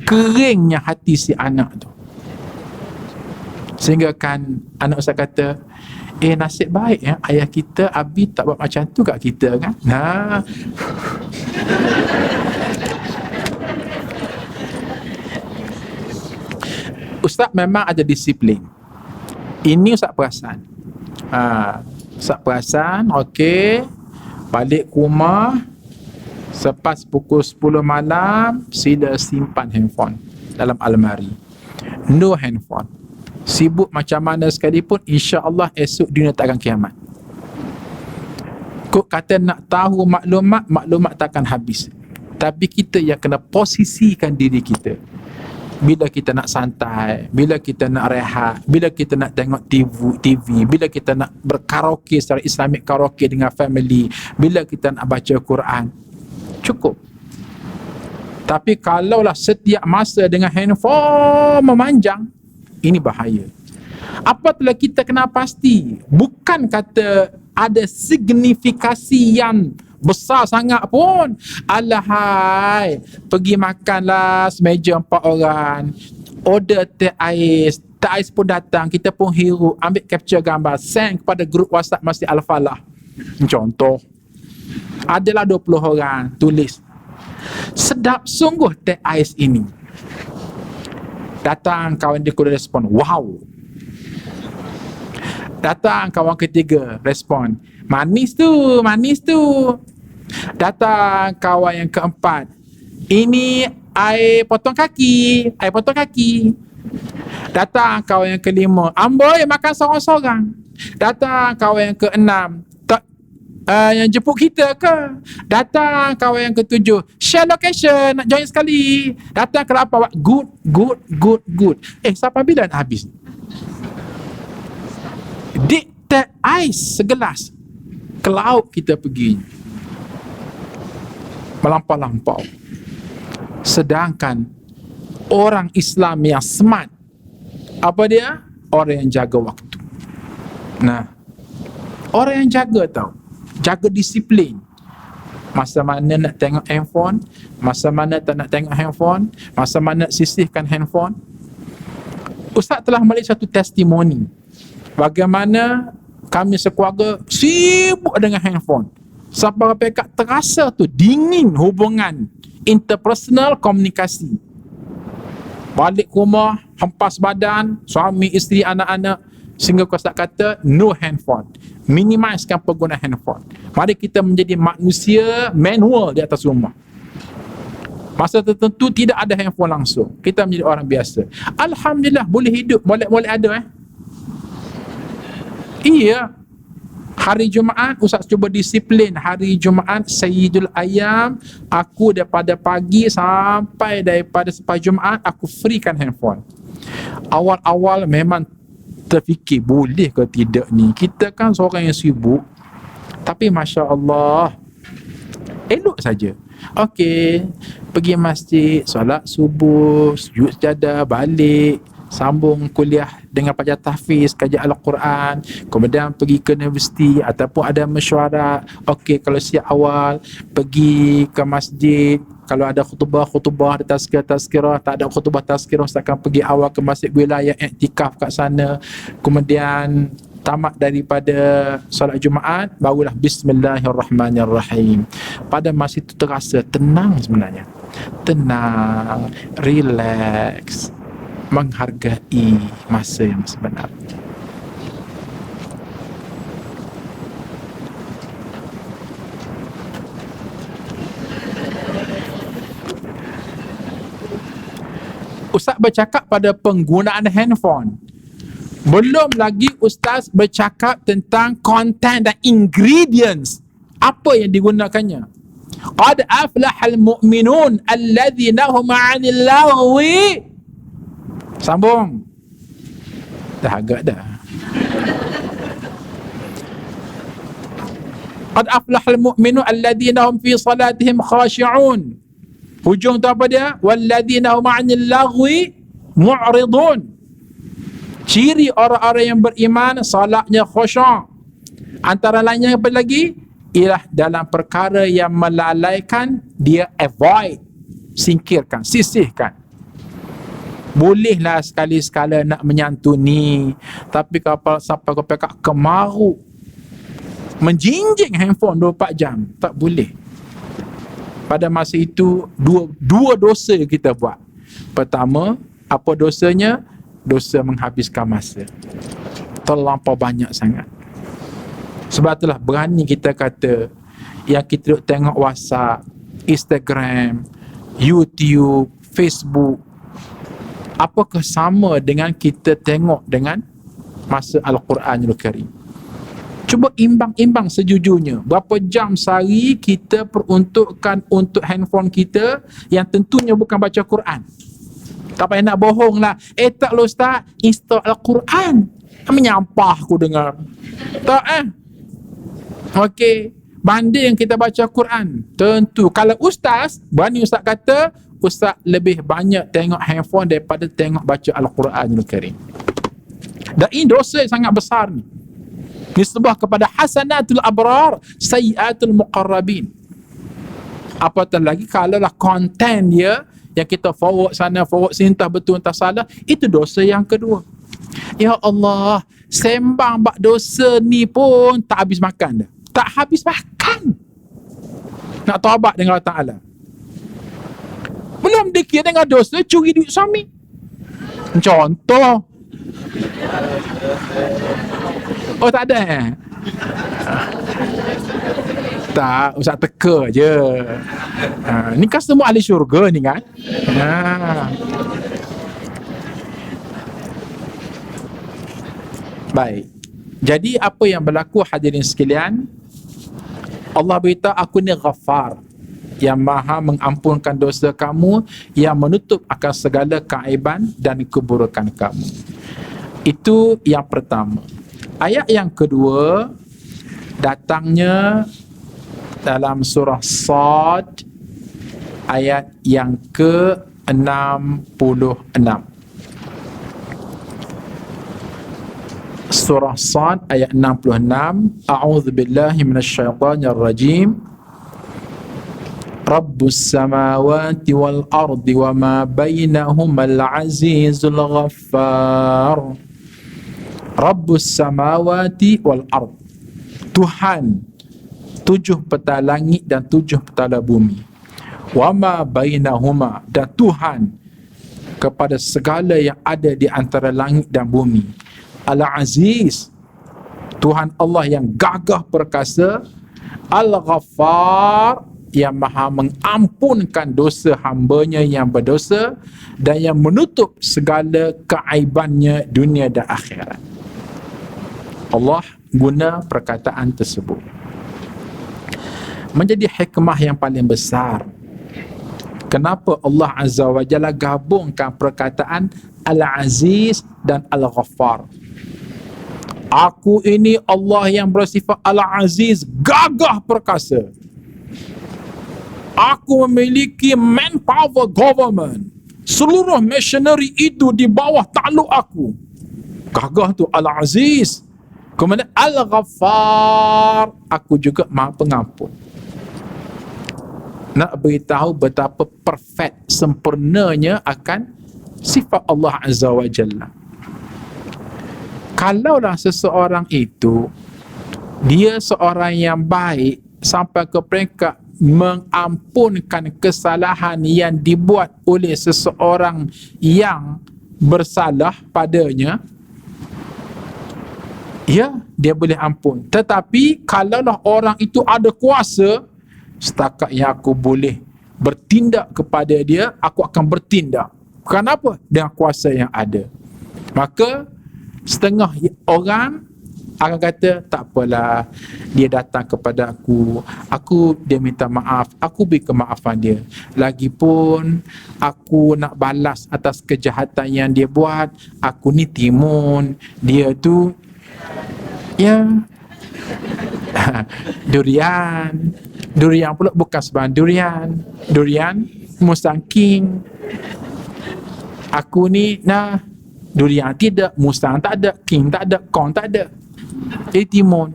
keringnya hati si anak tu. Sehingga kan anak Ustaz kata, nasib baik ya, ayah kita Abi tak buat macam tu kat kita kan. Nah, Ustaz memang ada disiplin. Ini Ustaz perasan. Ustaz perasan, okey, balik ke rumah selepas pukul 10 malam, sila simpan handphone dalam almari. No handphone. Sibuk macam mana sekalipun, insya-Allah esok dunia tak akan kiamat. Kok kata nak tahu maklumat tak akan habis. Tapi kita yang kena posisikan diri kita. Bila kita nak santai, bila kita nak rehat, bila kita nak tengok TV, bila kita nak berkaraoke secara Islamic karaoke dengan family, bila kita nak baca Quran, cukup. Tapi kalaulah setiap masa dengan handphone memanjang, ini bahaya. Apabila kita kena pasti, bukan kata ada signifikasi yang besar sangat pun. Alahai, pergi makanlah semeja 4 orang, order teh ais, teh ais pun datang, kita pun hirup, ambil capture gambar, send kepada grup WhatsApp Masjid Al-Falah. Contoh, adalah 20 orang, tulis, sedap sungguh teh ais ini. Datang kawan dia kuda respon, wow. Datang kawan ketiga, respon, manis tu, manis tu. Datang kawan yang keempat, ini air potong kaki, air potong kaki. Datang kawan yang kelima, amboi makan sorang-sorang. Datang kawan yang keenam, tak yang jemput kita ke. Datang kawan yang ketujuh, share location, nak join sekali. Datang ke 8, good. Sampai bila nak habis? Dik teh ais segelas, ke laut kita pergi, melampau-lampau. Sedangkan orang Islam yang smart, apa dia? Orang yang jaga waktu. Nah, orang yang jaga tau, jaga disiplin. Masa mana nak tengok handphone, masa mana tak nak tengok handphone, masa mana nak sisihkan handphone. Ustaz telah melihat satu testimoni bagaimana kami sekeluarga sibuk dengan handphone sampai mereka terasa tu dingin hubungan interpersonal komunikasi. Balik rumah, hempas badan, suami, isteri, anak-anak, sehingga Ustaz kata no handphone, minimizekan penggunaan handphone. Mari kita menjadi manusia manual di atas rumah. Masa tertentu tidak ada handphone langsung, kita menjadi orang biasa. Alhamdulillah, boleh hidup, boleh ada. Iya, hari Jumaat Ustaz cuba disiplin. Hari Jumaat Sayyidul Ayyam, aku daripada pagi sampai Jumaat aku freekan handphone. Awal-awal memang terfikir boleh ke tidak ni, kita kan seorang yang sibuk. Tapi Masya Allah, elok saja. Okey, pergi masjid, solat subuh, sujud sejadah, balik, sambung kuliah dengan pelajar tahfiz, kajian Al-Quran, kemudian pergi ke universiti ataupun ada mesyuarat. Okey, kalau siap awal pergi ke masjid, kalau ada khutbah ada tazkirah, tak ada khutbah tazkirah, Ustaz akan pergi awal ke masjid wilayah, iktikaf kat sana. Kemudian tamat daripada solat Jumaat, barulah Bismillahirrahmanirrahim. Pada masa itu terasa tenang sebenarnya, tenang, relax, menghargai masa yang sebenar. Ustaz bercakap pada penggunaan handphone, belum lagi Ustaz bercakap tentang content dan ingredients, apa yang digunakannya. Qad aflahal mu'minun alladhina hum 'anil lagwi. Sambung. Dah agak dah. Qad aflahal mu'minun alladhina hum fi salatihim khashi'un. Hujung tu apa dia? Walladhina hum 'anil lagwi mu'ridun. Ciri orang-orang yang beriman, salatnya khusyuk. Antara lainnya apa lagi? Ialah dalam perkara yang melalaikan, dia avoid, singkirkan, sisihkan. Bolehlah sekali-sekala nak menyantuni, tapi kalau sampai kau pekak kemaruk, menjinjing handphone 24 jam, tak boleh. Pada masa itu dua dosa kita buat. Pertama, apa dosanya? Dosa menghabiskan masa terlampau banyak sangat. Sebab itulah berani kita kata yang kita duk tengok WhatsApp, Instagram, YouTube, Facebook, apakah sama dengan kita tengok dengan masa Al-Quranul Karim? Cuba imbang-imbang sejujurnya, berapa jam sehari kita peruntukkan untuk handphone kita yang tentunya bukan baca Quran. Tak payah nak bohong lah. Tak lah ustaz, install Al-Quran. Menyampah aku dengar. Tak Okey, banding kita baca Quran. Tentu kalau ustaz, berani ustaz kata, ustaz lebih banyak tengok handphone daripada tengok baca Al-Quranul Karim. Dan ini dosa yang sangat besar ni. Nisbah kepada hasanatul abrar, sayyiatul muqarrabin. Apatah lagi kalau lah konten dia yang kita forward sana forward sini, entah betul entah salah, itu dosa yang kedua. Ya Allah, sembang bak dosa ni pun tak habis makan dah. Tak habis makan. Nak taubat dengan Allah Ta'ala. Belum dikira dengan dosa curi duit suami. Contoh. Oh tak ada Tak, ustaz teka je. Ni kan semua ahli syurga ni kan. Baik. Jadi apa yang berlaku hadirin sekalian, Allah beritahu aku ni Ghaffar, yang maha mengampunkan dosa kamu, yang menutup akan segala keaiban dan keburukan kamu. Itu yang pertama. Ayat yang kedua datangnya dalam surah Sad ayat yang ke-66. Surah Sad ayat 66. A'udzubillahi minasyaitanir rajim. Rabbus samawati wal ardi wa ma bainahumal azizul ghaffar. Rabbus samawati wal ard, Tuhan 7 peta langit dan 7 petala bumi. Wa ma bainahuma, dan Tuhan kepada segala yang ada di antara langit dan bumi. Al-Aziz, Tuhan Allah yang gagah perkasa. Al-Ghaffar, yang maha mengampunkan dosa hambanya yang berdosa dan yang menutup segala keaibannya dunia dan akhirat. Allah guna perkataan tersebut menjadi hikmah yang paling besar. Kenapa Allah Azza wa Jalla gabungkan perkataan Al-Aziz dan Al-Ghaffar? Aku ini Allah yang bersifat Al-Aziz, gagah perkasa. Aku memiliki manpower government. Seluruh machinery itu di bawah takluk aku. Gagah tu Al-Aziz. Kemudian Al-Ghaffar, aku juga maha pengampun. Nak beritahu betapa perfect, sempurnanya akan sifat Allah Azza wa Jalla. Kalaulah seseorang itu dia seorang yang baik sampai ke peringkat mengampunkan kesalahan yang dibuat oleh seseorang yang bersalah padanya, ya, dia boleh ampun. Tetapi kalaulah orang itu ada kuasa, setakat yang aku boleh bertindak kepada dia, aku akan bertindak. Kenapa? Dengan kuasa yang ada. Maka setengah orang akan kata, tak apalah, dia datang kepada aku dia minta maaf, aku beri kemaafan dia. Lagipun aku nak balas atas kejahatan yang dia buat, aku ni timun, dia tu ya durian pula, bukan sebarang durian musang king. Aku ni durian tidak, musang tak ada, king tak ada, kong tak ada, jadi timun.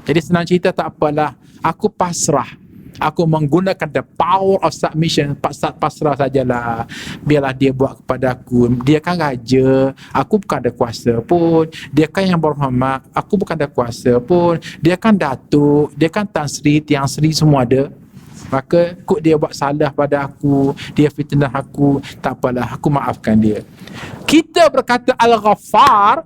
Jadi senang cerita, tak apalah, aku pasrah, aku menggunakan the power of submission, pasrah sajalah, biarlah dia buat kepada aku. Dia kan raja, aku bukan ada kuasa pun. Dia kan yang berhormat, aku bukan ada kuasa pun. Dia kan datuk, dia kan Tan Sri, Tiang Sri, semua ada. Maka kok dia buat salah pada aku, dia fitnah aku, tak apalah, aku maafkan dia. Kita berkata Al-Ghaffar,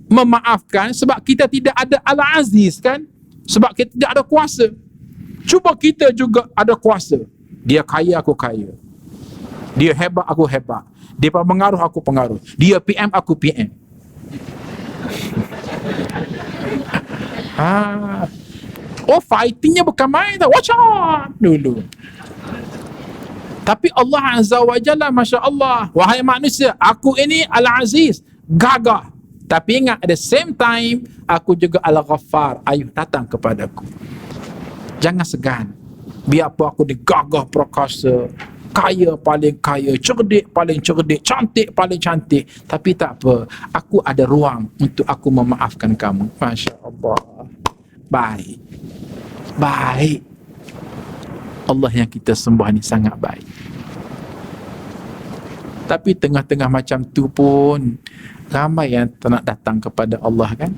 memaafkan, sebab kita tidak ada Al-Aziz kan, sebab kita tidak ada kuasa. Cuba kita juga ada kuasa. Dia kaya, aku kaya. Dia hebat, aku hebat. Dia pengaruh, aku pengaruh. Dia PM, aku PM. Oh, fightingnya bukan main tau. Watch out dulu. Tapi Allah Azza wa Jalla, Masya Allah, wahai manusia, aku ini Al-Aziz, gagah. Tapi ingat, at the same time, aku juga Al-Ghaffar. Ayuh datang kepadaku. Jangan segan. Biarpun aku digagah perkasa, kaya paling kaya, cerdik paling cerdik, cantik paling cantik, tapi tak apa, aku ada ruang untuk aku memaafkan kamu. Masya Allah. Baik. Baik. Allah yang kita sembah ni sangat baik. Tapi tengah-tengah macam tu pun ramai yang tak nak datang kepada Allah kan?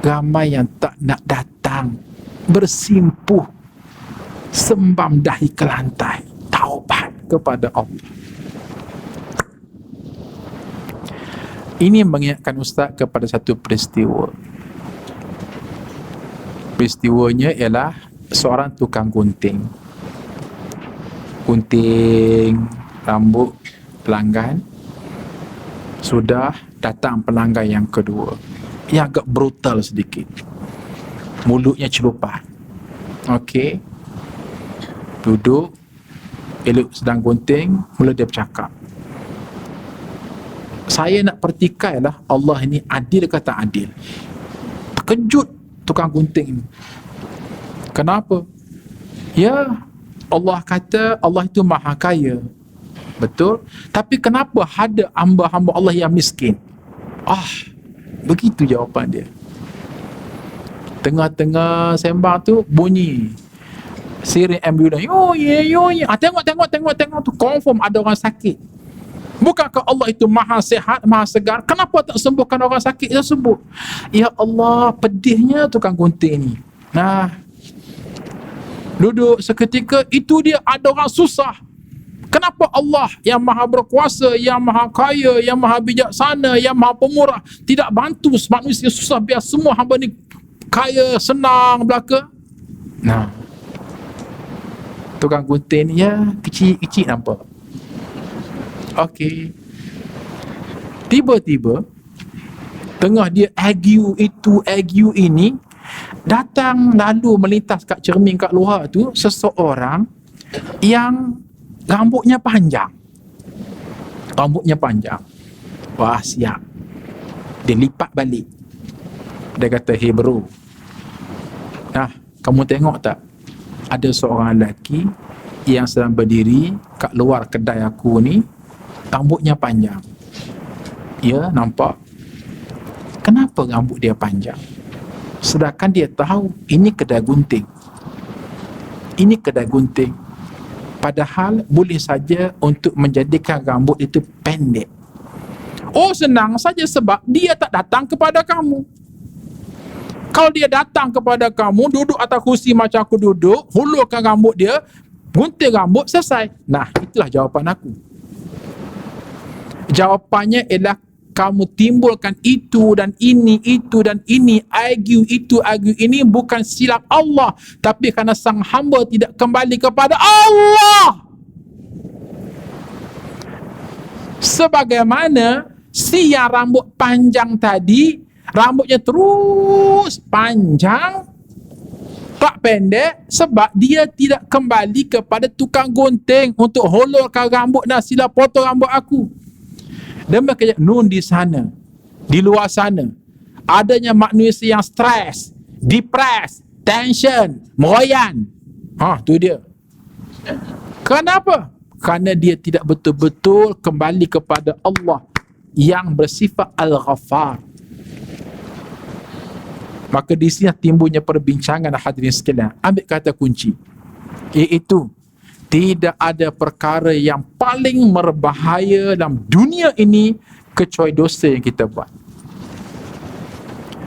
Ramai yang tak nak datang, bersimpuh, sembam dahi ke lantai, taubat kepada Allah. Ini mengingatkan Ustaz kepada satu peristiwa. Peristiwanya ialah seorang tukang gunting rambut pelanggan. Sudah datang pelanggan yang kedua, yang agak brutal sedikit, mulutnya celupan. Okey, duduk, elok sedang gunting, mula dia bercakap. Saya nak pertikailah Allah ini adil ke tak adil. Terkejut tukang gunting ini. Kenapa? Ya, Allah kata Allah itu maha kaya. Betul. Tapi kenapa ada hamba-hamba Allah yang miskin? Begitu jawapan dia. Tengah-tengah sembang tu bunyi siren ambulans. Yo. Tengok tu, confirm ada orang sakit. Bukankah Allah itu maha sihat, maha segar? Kenapa tak sembuhkan orang sakit tersebut? Ya Allah, pedihnya tukang gunting ni. Nah, duduk seketika, itu dia ada orang susah. Kenapa Allah yang maha berkuasa, yang maha kaya, yang maha bijaksana, yang maha pemurah tidak bantu manusia susah biar semua hamba ni kaya, senang belaka? Nah, tukang gunting ya kecil-kecil nampak. Okey. Tiba-tiba tengah dia argue itu, argue ini, datang lalu melintas kat cermin kat luar tu seseorang yang rambutnya panjang. Wah, siap. Dia lipat balik. Dia kata, "Hey bro, kamu tengok tak? Ada seorang lelaki yang sedang berdiri kat luar kedai aku ni, rambutnya panjang." Ya, nampak? Kenapa rambut dia panjang? Sedangkan dia tahu ini kedai gunting. Padahal boleh saja untuk menjadikan rambut itu pendek. Senang saja sebab dia tak datang kepada kamu. Kalau dia datang kepada kamu, duduk atas kursi macam aku duduk, hulurkan rambut dia, gunting rambut, selesai. Nah, itulah jawapan aku. Jawapannya ialah kamu timbulkan itu dan ini, argue itu, argue ini, bukan silap Allah, tapi kerana sang hamba tidak kembali kepada Allah. Sebagaimana si yang rambut panjang tadi, rambutnya terus panjang, tak pendek, sebab dia tidak kembali kepada tukang gunting untuk holorkan rambut dan sila potong rambut aku. Demikian nun di sana, di luar sana, adanya manusia yang stres, depres, tension, meroyan. Tu dia. Kenapa? Kerana dia tidak betul-betul kembali kepada Allah yang bersifat Al-Ghaffar. Maka di sini timbulnya perbincangan, hadirin sekalian. Ambil kata kunci, iaitu tidak ada perkara yang paling berbahaya dalam dunia ini kecuali dosa yang kita buat.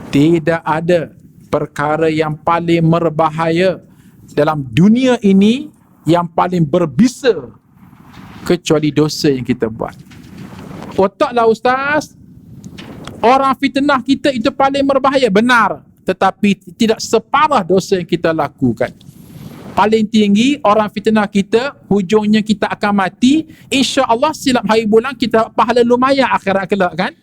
Tidak ada perkara yang paling berbahaya dalam dunia ini, yang paling berbisa, kecuali dosa yang kita buat. Otaklah ustaz, orang fitnah kita itu paling berbahaya, benar, tetapi tidak separah dosa yang kita lakukan. Paling tinggi orang fitnah kita, hujungnya kita akan mati. InsyaAllah silap hari bulan kita pahala lumayan akhirat kelak kan,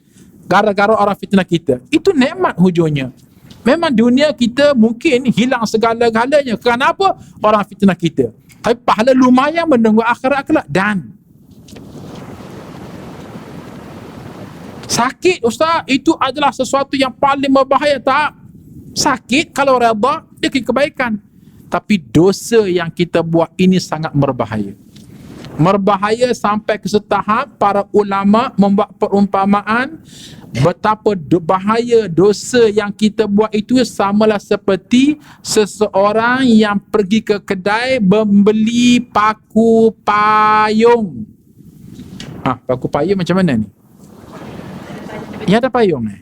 gara-gara orang fitnah kita. Itu nikmat hujungnya. Memang dunia kita mungkin hilang segala-galanya. Kenapa? Orang fitnah kita. Tapi pahala lumayan menunggu akhirat kelak. Dan sakit, Ustaz, itu adalah sesuatu yang paling berbahaya. Tak, sakit kalau redha dia kebaikan. Tapi dosa yang kita buat ini sangat berbahaya. Berbahaya sampai ke setahap para ulama membuat perumpamaan betapa bahaya dosa yang kita buat itu samalah seperti seseorang yang pergi ke kedai membeli paku payung. Paku payung macam mana ni? Ya, ada payung ni.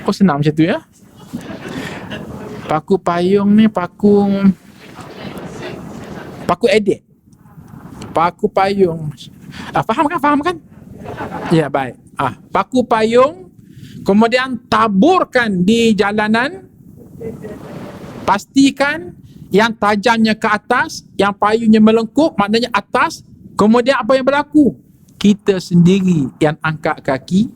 Oh, senang macam tu ya. Paku payung ni paku edit. Paku payung. Faham kan? Ya, baik. Paku payung kemudian taburkan di jalanan. Pastikan yang tajamnya ke atas, yang payungnya melengkung, maknanya atas. Kemudian apa yang berlaku? Kita sendiri yang angkat kaki,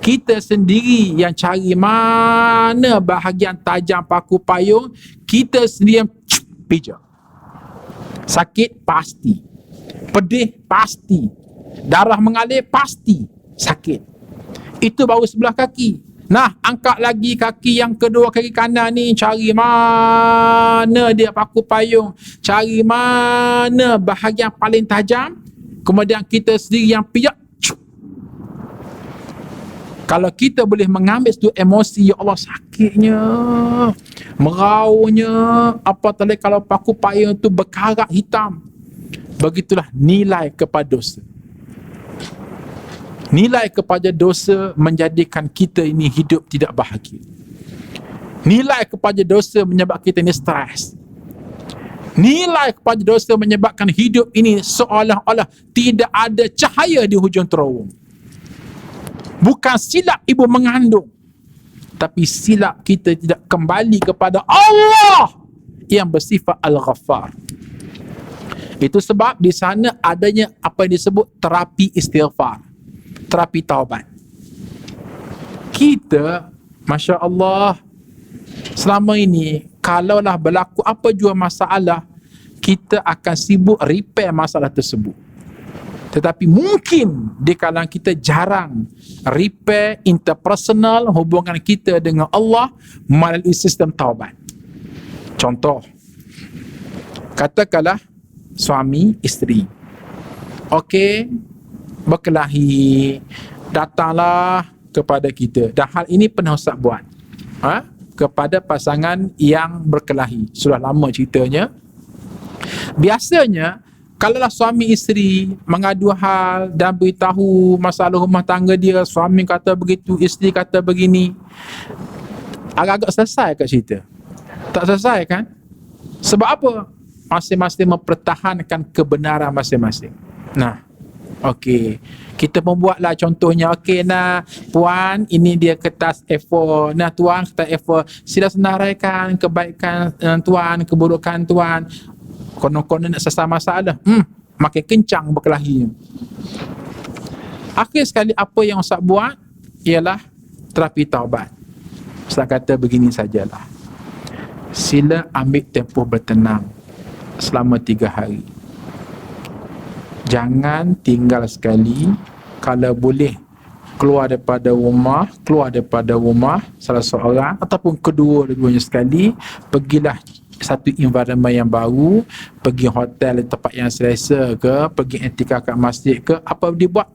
kita sendiri yang cari mana bahagian tajam paku payung, kita sendiri yang pijak. Sakit pasti, pedih pasti, darah mengalir pasti, sakit. Itu baru sebelah kaki. Nah, angkat lagi kaki yang kedua, kaki kanan ni, cari mana dia paku payung, cari mana bahagian paling tajam, kemudian kita sendiri yang pijak. Kalau kita boleh mengambil itu emosi, ya Allah, sakitnya, meraunya, apatah lagi kalau paku payung itu berkarat hitam. Begitulah nilai kepada dosa. Nilai kepada dosa menjadikan kita ini hidup tidak bahagia. Nilai kepada dosa menyebabkan kita ini stres. Nilai kepada dosa menyebabkan hidup ini seolah-olah tidak ada cahaya di hujung terowong. Bukan silap ibu mengandung, tapi silap kita tidak kembali kepada Allah yang bersifat Al-Ghaffar. Itu sebab di sana adanya apa yang disebut terapi istighfar, terapi taubat. Kita, Masya Allah, selama ini kalaulah berlaku apa jua masalah, kita akan sibuk repair masalah tersebut. Tetapi mungkin di kalangan kita jarang repair interpersonal, hubungan kita dengan Allah melalui sistem taubat. Contoh, katakanlah suami isteri, okey, berkelahi, datanglah kepada kita. Dan hal ini pernah Ustaz buat kepada pasangan yang berkelahi. Sudah lama ceritanya. Biasanya kalaulah suami isteri mengadu hal dan beritahu masalah rumah tangga dia, suami kata begitu, isteri kata begini, agak-agak selesai kat cerita. Tak selesai kan? Sebab apa? Masing-masing mempertahankan kebenaran masing-masing. Nah, okey, kita membuatlah contohnya, okey nah puan, ini dia kertas A4. Nah tuan, kertas A4, sila senaraikan kebaikan tuan, keburukan tuan. Konon-konon nak selesai masalah, makin kencang berkelahinya. Akhir sekali apa yang Ustaz buat ialah terapi taubat. Ustaz kata begini sajalah, sila ambil tempoh bertenang selama 3 hari. Jangan tinggal sekali. Kalau boleh keluar daripada rumah salah seorang ataupun kedua-duanya sekali, pergilah satu environment yang baru, pergi hotel tempat yang selesa ke, pergi i'tikaf kat masjid ke, apa dibuat?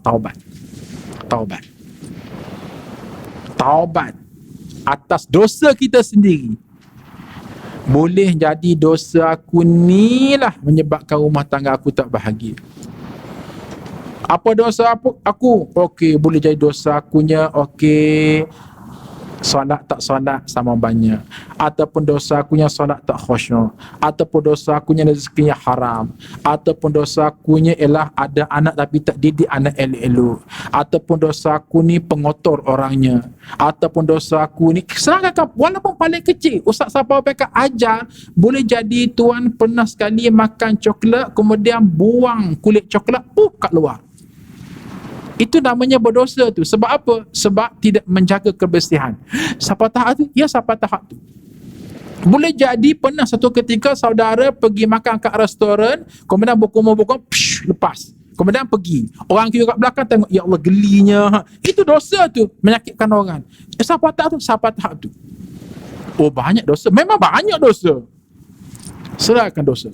Taubat atas dosa kita sendiri. Boleh jadi dosa aku ni lah menyebabkan rumah tangga aku tak bahagia. Apa dosa aku? Okey, boleh jadi dosa akunya, okey, solat tak solat sama banyak, ataupun dosa akunya solat tak khusyuk, ataupun dosa akunya rezekinya haram, ataupun dosa akunya ialah ada anak tapi tak didik anak elok-elok, ataupun dosa aku ni pengotor orangnya, ataupun dosa aku ni serangkan, walaupun paling kecil. Ustaz Sabar Bekar ajar, boleh jadi tuan pernah sekali makan coklat kemudian buang kulit coklat kat luar. Itu namanya berdosa tu. Sebab apa? Sebab tidak menjaga kebersihan. Siapa tahap tu? Ya, siapa tahap tu. Boleh jadi pernah satu ketika saudara pergi makan kat restoran, kemudian berkumur-kumur, lepas. Kemudian pergi. Orang kira kat belakang tengok, ya Allah gelinya. Itu dosa tu, menyakitkan orang. Siapa tak tu? Siapa tak tu? Oh banyak dosa. Memang banyak dosa. Serahkan dosa.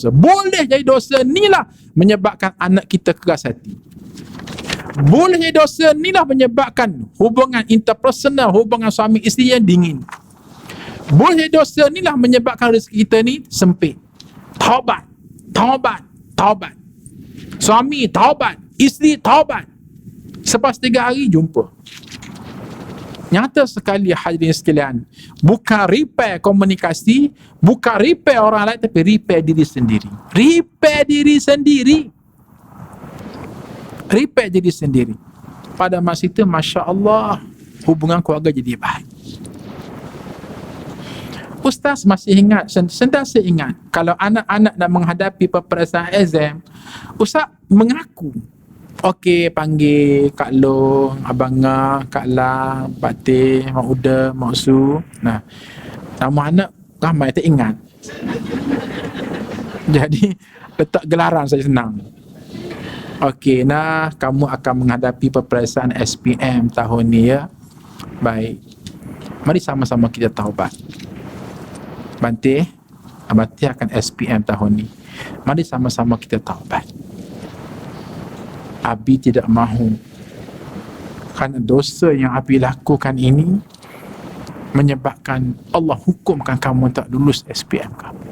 Boleh jadi dosa inilah menyebabkan anak kita keras hati. Boleh jadi dosa inilah menyebabkan hubungan interpersonal, hubungan suami isteri yang dingin. Boleh jadi dosa inilah menyebabkan rezeki kita ni sempit. Taubat. Suami taubat, isteri taubat. Selepas 3 hari jumpa. Nyata sekali hadirin sekalian, bukan repair komunikasi, bukan repair orang lain, tapi repair diri sendiri. Repair diri sendiri. Pada masa itu, Masya Allah, hubungan keluarga jadi baik. Ustaz masih ingat, sentiasa ingat, kalau anak-anak nak menghadapi peperiksaan exam, Ustaz mengaku, okey, panggil Kak Long, Abang Ngah, Kak Lang, Pak Teh, Mak Uda, Mak Su. Nah, nama anak ramai tak ingat. Jadi, letak gelaran saja senang. Okey, nah, kamu akan menghadapi peperiksaan SPM tahun ni ya. Baik. Mari sama-sama kita taubat. Bante akan SPM tahun ni. Mari sama-sama kita taubat. Abi tidak mahu kerana dosa yang Abi lakukan ini menyebabkan Allah hukumkan kamu tak lulus SPM kamu.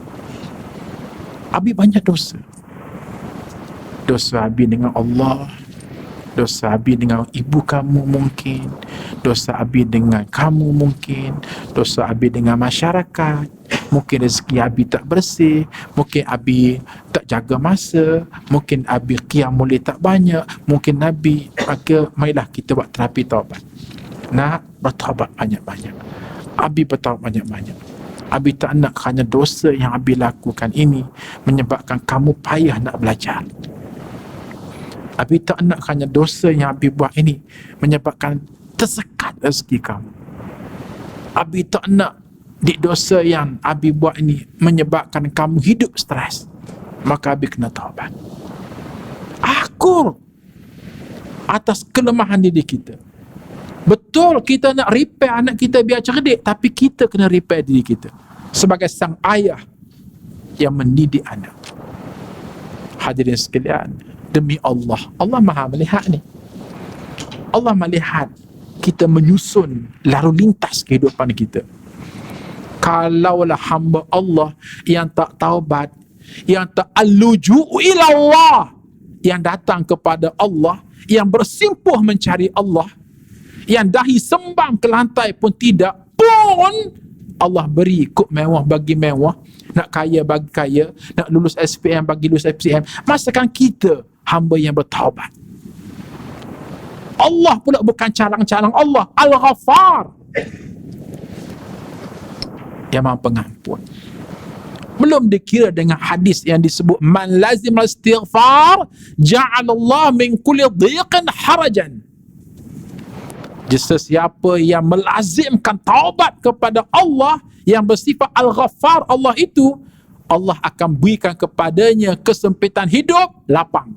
Abi banyak dosa. Dosa Abi dengan Allah, dosa Abi dengan ibu kamu mungkin, dosa Abi dengan kamu mungkin, dosa Abi dengan masyarakat. Mungkin rezeki Abi tak bersih, mungkin Abi tak jaga masa, mungkin Abi qiyamul lail tak banyak, mungkin Abi, maka marilah kita buat terapi taubat. Nak bertaubat banyak-banyak. Abi bertaubat banyak-banyak. Abi tak nak kerana dosa yang Abi lakukan ini menyebabkan kamu payah nak belajar. Abi tak nak kerana dosa yang Abi buat ini menyebabkan tersekat rezeki kamu. Abi tak nak di dosa yang Abi buat ini menyebabkan kamu hidup stres. Maka Abi kena taubat. Akur atas kelemahan diri kita. Betul kita nak repair anak kita biar cerdik, tapi kita kena repair diri kita sebagai sang ayah yang mendidik anak. Hadirin sekalian, demi Allah, Allah Maha melihat ni. Allah melihat kita menyusun lalu lintas kehidupan kita. Kalaulah hamba Allah yang tak taubat, yang tak al-luju'u ila Allah, yang datang kepada Allah, yang bersimpuh mencari Allah, yang dahi sembang ke lantai pun tidak, pun Allah beri kod mewah bagi mewah, nak kaya bagi kaya, nak lulus SPM bagi lulus SPM. Masakan kita hamba yang bertaubat. Allah pula bukan calang-calang, Allah Al-Ghaffar, yang Maha Pengampun. Belum dikira dengan hadis yang disebut man lazim al-istighfar ja'alallah min kulli dhiqin harajan. Sesiapa yang melazimkan taubat kepada Allah yang bersifat Al-Ghaffar, Allah itu, Allah akan berikan kepadanya kesempitan hidup lapang.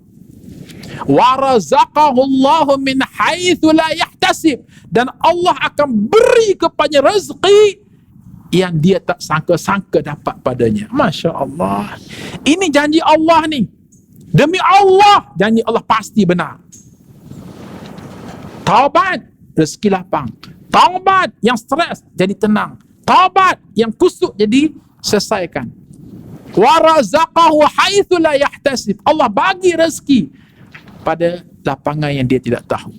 Wa razaqahu Allahu min haitsu la yahtasib, dan Allah akan beri kepadanya rezeki yang dia tak sangka-sangka dapat padanya. Masya Allah. Ini janji Allah ni. Demi Allah, janji Allah pasti benar. Taubat, rezeki lapang. Taubat, yang stres jadi tenang. Taubat, yang kusuk jadi selesaikan. Wa razaqahu haitsu la yahtasib. Allah bagi rezeki pada lapangan yang dia tidak tahu.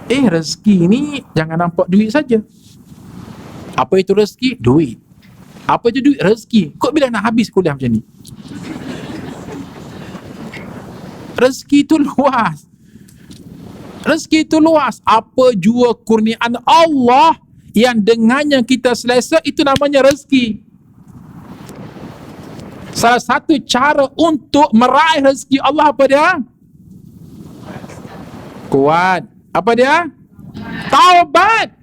Rezeki ni jangan nampak duit saja. Apa itu rezeki? Duit. Apa itu duit? Rezeki. Kok bila nak habis kuliah macam ni? Rezeki itu luas. Rezeki itu luas. Apa jua kurniaan Allah yang dengannya kita selesa, itu namanya rezeki. Salah satu cara untuk meraih rezeki Allah apa dia? Kuat. Apa dia? Taubat.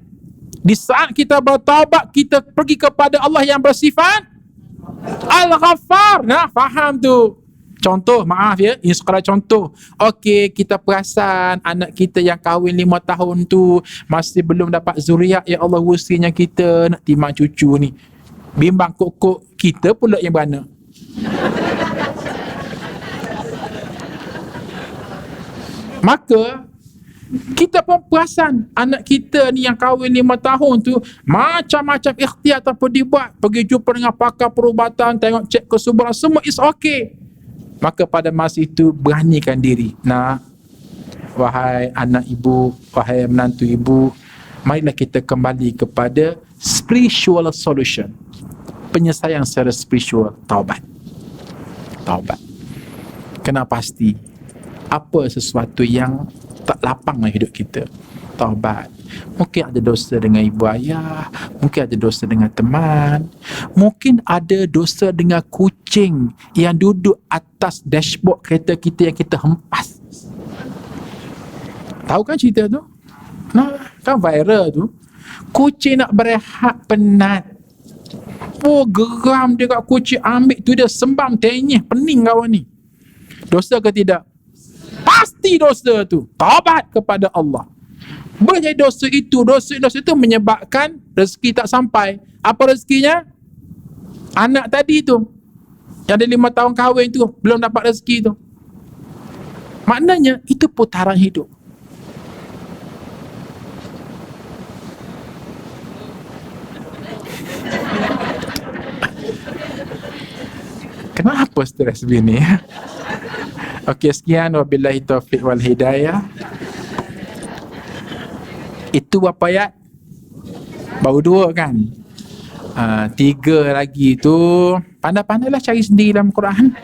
Di saat kita bertaubat, kita pergi kepada Allah yang bersifat Al-Ghaffar. Nah, faham tu. Contoh, maaf ya, ini sekadar contoh. Okey, kita perasan anak kita yang kahwin 5 tahun tu masih belum dapat zuriat. Ya Allah, usianya kita nak timang cucu ni. Bimbang kok kita pula yang beranak. Maka kita pun perasan anak kita ni yang kahwin 5 tahun tu macam-macam ikhtiar tanpa dibuat, pergi jumpa dengan pakar perubatan, tengok cek kesuburan, semua is okay. Maka pada masa itu beranikan diri. Nah, wahai anak ibu, wahai menantu ibu, marilah kita kembali kepada spiritual solution, penyelesaian secara spiritual. Taubat. Kena pasti apa sesuatu yang tak lapang dalam hidup kita. Taubat. Mungkin ada dosa dengan ibu ayah, mungkin ada dosa dengan teman, mungkin ada dosa dengan kucing yang duduk atas dashboard kereta kita yang kita hempas. Tahu kan cerita tu? Nah, kan viral tu. Kucing nak berehat penat. Oh, geram dia kat kucing, ambil tu dia sembam tenyih, pening kawan ni. Dosa ke tidak? Pasti dosa tu. Taubat kepada Allah. Boleh jadi dosa itu menyebabkan rezeki tak sampai. Apa rezekinya? Anak tadi tu yang ada 5 tahun kahwin tu belum dapat rezeki tu. Maknanya itu putaran hidup. Kenapa stres begini? Okey, sekian. Wabillahi taufiq wal hidayah. Itu berapa ayat? Baru 2 kan? 3 lagi tu pandai-pandailah cari sendiri dalam Quran.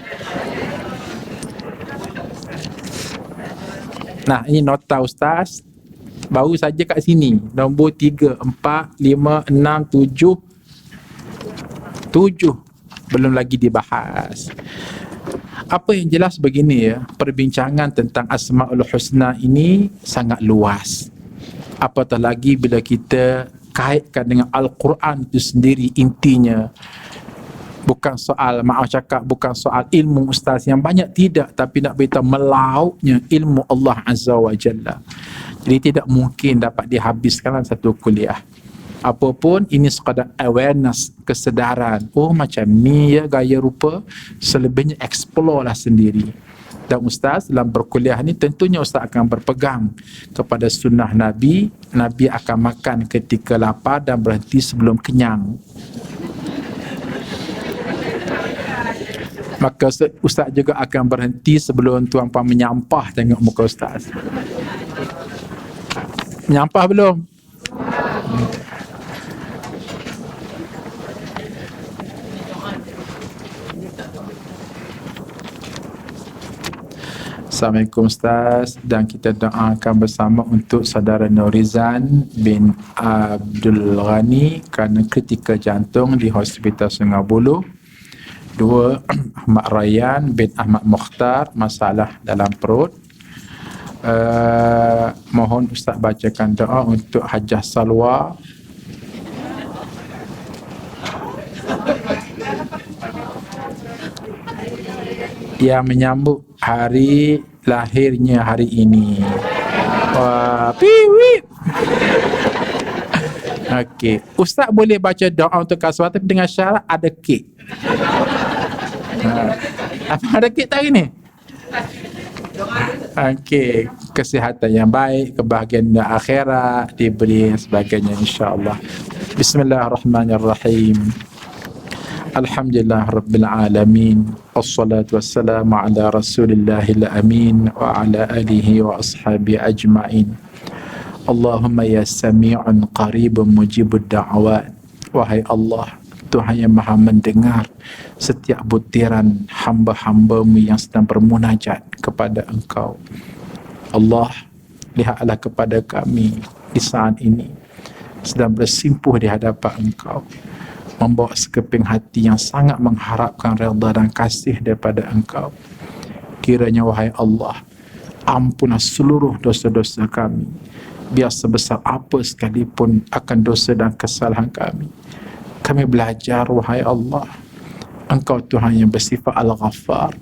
Nah, ini nota ustaz. Baru saja kat sini. Nombor 3, 4, 5, 6, 7. 7 belum lagi dibahas. Apa yang jelas begini ya, perbincangan tentang Asmaul Husna ini sangat luas. Apatah lagi bila kita kaitkan dengan Al-Quran itu sendiri. Intinya bukan soal, maaf cakap, bukan soal ilmu ustaz yang banyak, tidak, tapi nak beritahu melautnya ilmu Allah Azza wa Jalla. Jadi tidak mungkin dapat dihabiskan dalam satu kuliah. Apapun ini sekadar awareness, kesedaran. Oh, macam ni ya gaya rupa. Selebihnya explore lah sendiri. Dan ustaz dalam berkuliah ni tentunya ustaz akan berpegang kepada sunnah Nabi. Nabi akan makan ketika lapar dan berhenti sebelum kenyang. Maka ustaz juga akan berhenti sebelum tuan-puan menyampah. Tengok muka ustaz. Menyampah belum? Assalamualaikum Ustaz, dan kita doakan bersama untuk saudara Nurizan bin Abdul Ghani kerana kritikal jantung di Hospital Sungai Buloh. 2, Ahmad Rayyan bin Ahmad Mukhtar, masalah dalam perut. Mohon Ustaz bacakan doa untuk Hajah Salwa yang menyambut hari lahirnya hari ini. Wah, piwip. Okey, Ustaz boleh baca doa untuk Kaswah tapi dengan syarat ada kek. Apa ada kek tak hari ni? Okey, kesihatan yang baik, kebahagiaan di akhirat diberi sebagainya insya-Allah. Bismillahirrahmanirrahim. Alhamdulillah Rabbil Alamin. Assalatu wassalamu ala Rasulillahil Amin wa ala alihi wa ashabi ajma'in. Allahumma ya sami'un qaribun mujibud da'awat. Wahai Allah, Tuhan yang maha mendengar setiap butiran hamba-hambamu yang sedang bermunajat kepada Engkau. Allah, lihatlah kepada kami di saat ini sedang bersimpuh di hadapan Engkau, membawa sekeping hati yang sangat mengharapkan redha dan kasih daripada Engkau. Kiranya wahai Allah, ampunlah seluruh dosa-dosa kami, biar sebesar apa sekalipun akan dosa dan kesalahan kami. Kami belajar, wahai Allah, Engkau Tuhan yang bersifat Al-Ghaffar,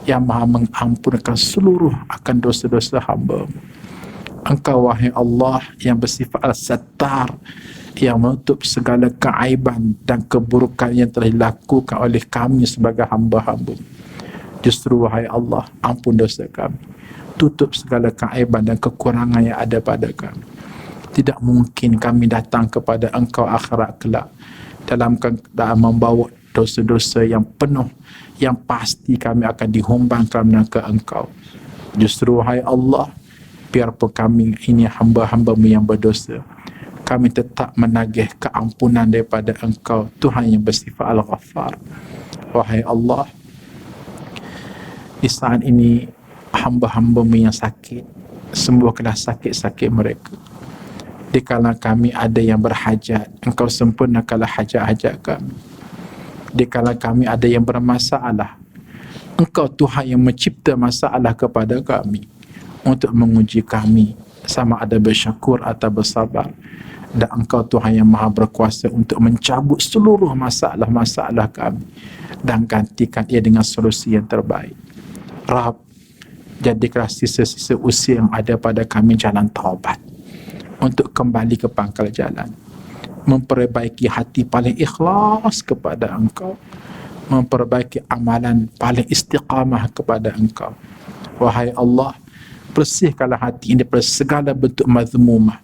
yang maha mengampunkan seluruh akan dosa-dosa hamba. Engkau wahai Allah yang bersifat Al-Sattar, yang menutup segala keaiban dan keburukan yang telah dilakukan oleh kami sebagai hamba-hamba. Justru wahai Allah, ampun dosa kami, tutup segala keaiban dan kekurangan yang ada pada kami. Tidak mungkin kami datang kepada Engkau akhirat kelak dalam membawa dosa-dosa yang penuh, yang pasti kami akan dihumbangkan ke Engkau. Justru wahai Allah, biarpun kami ini hamba-hamba-Mu yang berdosa, kami tetap menagih keampunan daripada Engkau, Tuhan yang bersifat Al-Ghaffar. Wahai Allah, di saat ini hamba-hamba-Mu yang sakit, sembuhkanlah sakit-sakit mereka. Di kalangan kami ada yang berhajat, Engkau sempurnakanlah hajat-hajat kami. Di kalangan kami ada yang bermasalah, Engkau Tuhan yang mencipta masalah kepada kami untuk menguji kami sama ada bersyukur atau bersabar. Dan Engkau Tuhan yang maha berkuasa untuk mencabut seluruh masalah-masalah kami dan gantikan ia dengan solusi yang terbaik. Rabb, jadikanlah sisa-sisa usia yang ada pada kami jalan taubat untuk kembali ke pangkal jalan, memperbaiki hati paling ikhlas kepada Engkau, memperbaiki amalan paling istiqamah kepada Engkau. Wahai Allah, bersihkanlah hati ini daripada segala bentuk mazmumah,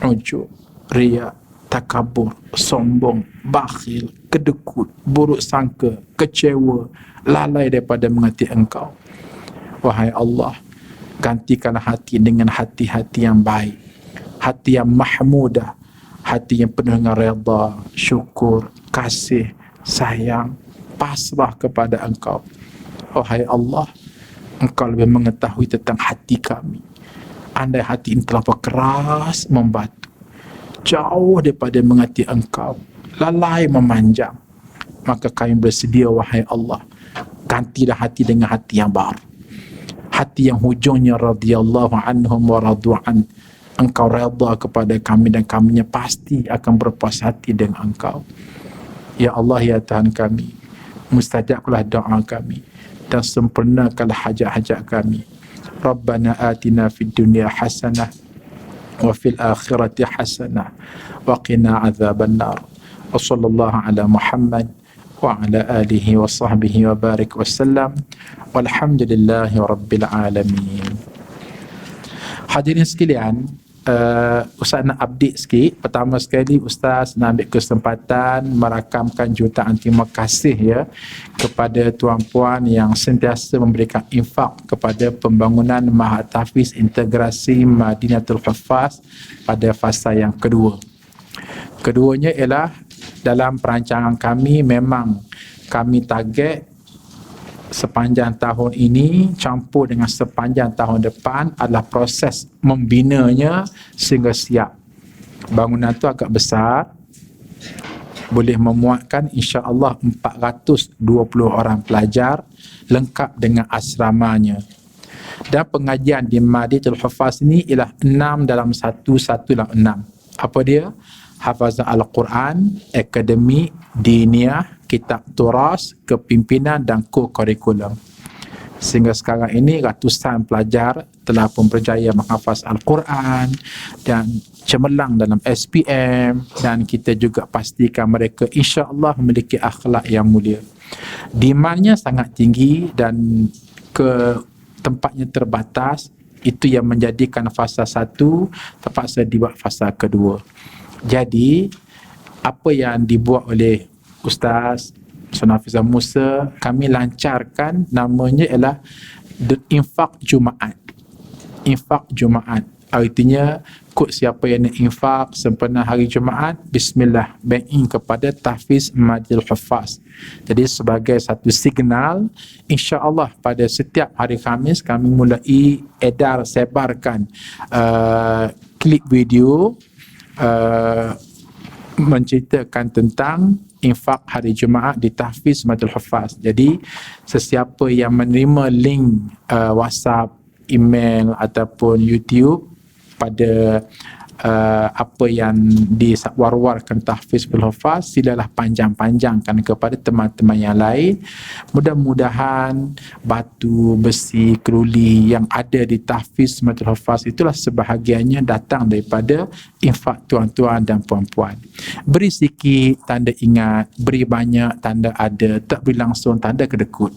ujub, riya, takabur, sombong, bakhil, kedekut, buruk sangka, kecewa, lalai daripada mengerti Engkau. Wahai Allah, gantikanlah hati dengan hati-hati yang baik, hati yang mahmudah, hati yang penuh dengan redha, syukur, kasih, sayang, pasrah kepada Engkau. Wahai Allah, Engkau lebih mengetahui tentang hati kami. Andai hati ini terlampau keras, membatu, jauh daripada mengerti Engkau, lalai memanjang, maka kami bersedia, wahai Allah, gantilah hati dengan hati yang baru, hati yang hujungnya radhiyallahu anhum wa radu'an. Engkau redha kepada kami dan kami pasti akan berpuas hati dengan Engkau. Ya Allah, ya Tuhan kami, mustajabkanlah doa kami dan sempurnakanlah hajat-hajat kami. Rabbana atina fid dunya hasanah wa fil akhirati hasanah wa qina adzabannar. Wa sallallahu ala Muhammad wa ala alihi wa sahbihi wa barik wasallam. Walhamdulillahi rabbil alamin. Hadirin sekalian, Ustaz nak update sikit. Pertama sekali, Ustaz nak ambil kesempatan merakamkan jutaan terima kasih ya kepada tuan-puan yang sentiasa memberikan infak kepada pembangunan Mahat Tahfiz Integrasi Madinatul Huffaz pada fasa yang kedua. Keduanya ialah dalam perancangan kami, memang kami target sepanjang tahun ini campur dengan sepanjang tahun depan adalah proses membinanya sehingga siap. Bangunan tu agak besar, boleh memuatkan insya-Allah 420 orang pelajar lengkap dengan asramanya. Dan pengajian di Madinatul Huffaz ini ialah 6 dalam 1, 1 dalam 6. Apa dia? Hafazan Al-Quran, Akademi Diniyah, Kitab Turas, Kepimpinan dan Kurikulum. Sehingga sekarang ini ratusan pelajar telah pun berjaya menghafaz Al-Quran dan cemerlang dalam SPM, dan kita juga pastikan mereka insya-Allah memiliki akhlak yang mulia. Demandnya sangat tinggi dan ke tempatnya terbatas, itu yang menjadikan fasa 1 terpaksa dibuat fasa kedua. Jadi apa yang dibuat oleh Ustaz Sunafizah Musa, kami lancarkan, namanya ialah infak Jumaat. Infak Jumaat artinya kod siapa yang nak infak sempena hari Jumaat, bismillah, bank in kepada Tahfiz Madinatul Huffaz. Jadi sebagai satu signal, insya-Allah pada setiap hari Khamis kami mulai sebarkan klip video menceritakan tentang infak hari Jumaat di Tahfiz Madinatul Huffaz. Jadi sesiapa yang menerima link WhatsApp, email ataupun YouTube, kepada apa yang diwar-warkan tahfiz bil hufaz, silalah panjang-panjangkan kepada teman-teman yang lain. Mudah-mudahan batu, besi, keruli yang ada di tahfiz bil hufaz itulah sebahagiannya datang daripada infak tuan-tuan dan puan-puan. Beri sikit tanda ingat, beri banyak tanda ada, tak beri langsung tanda kedekut.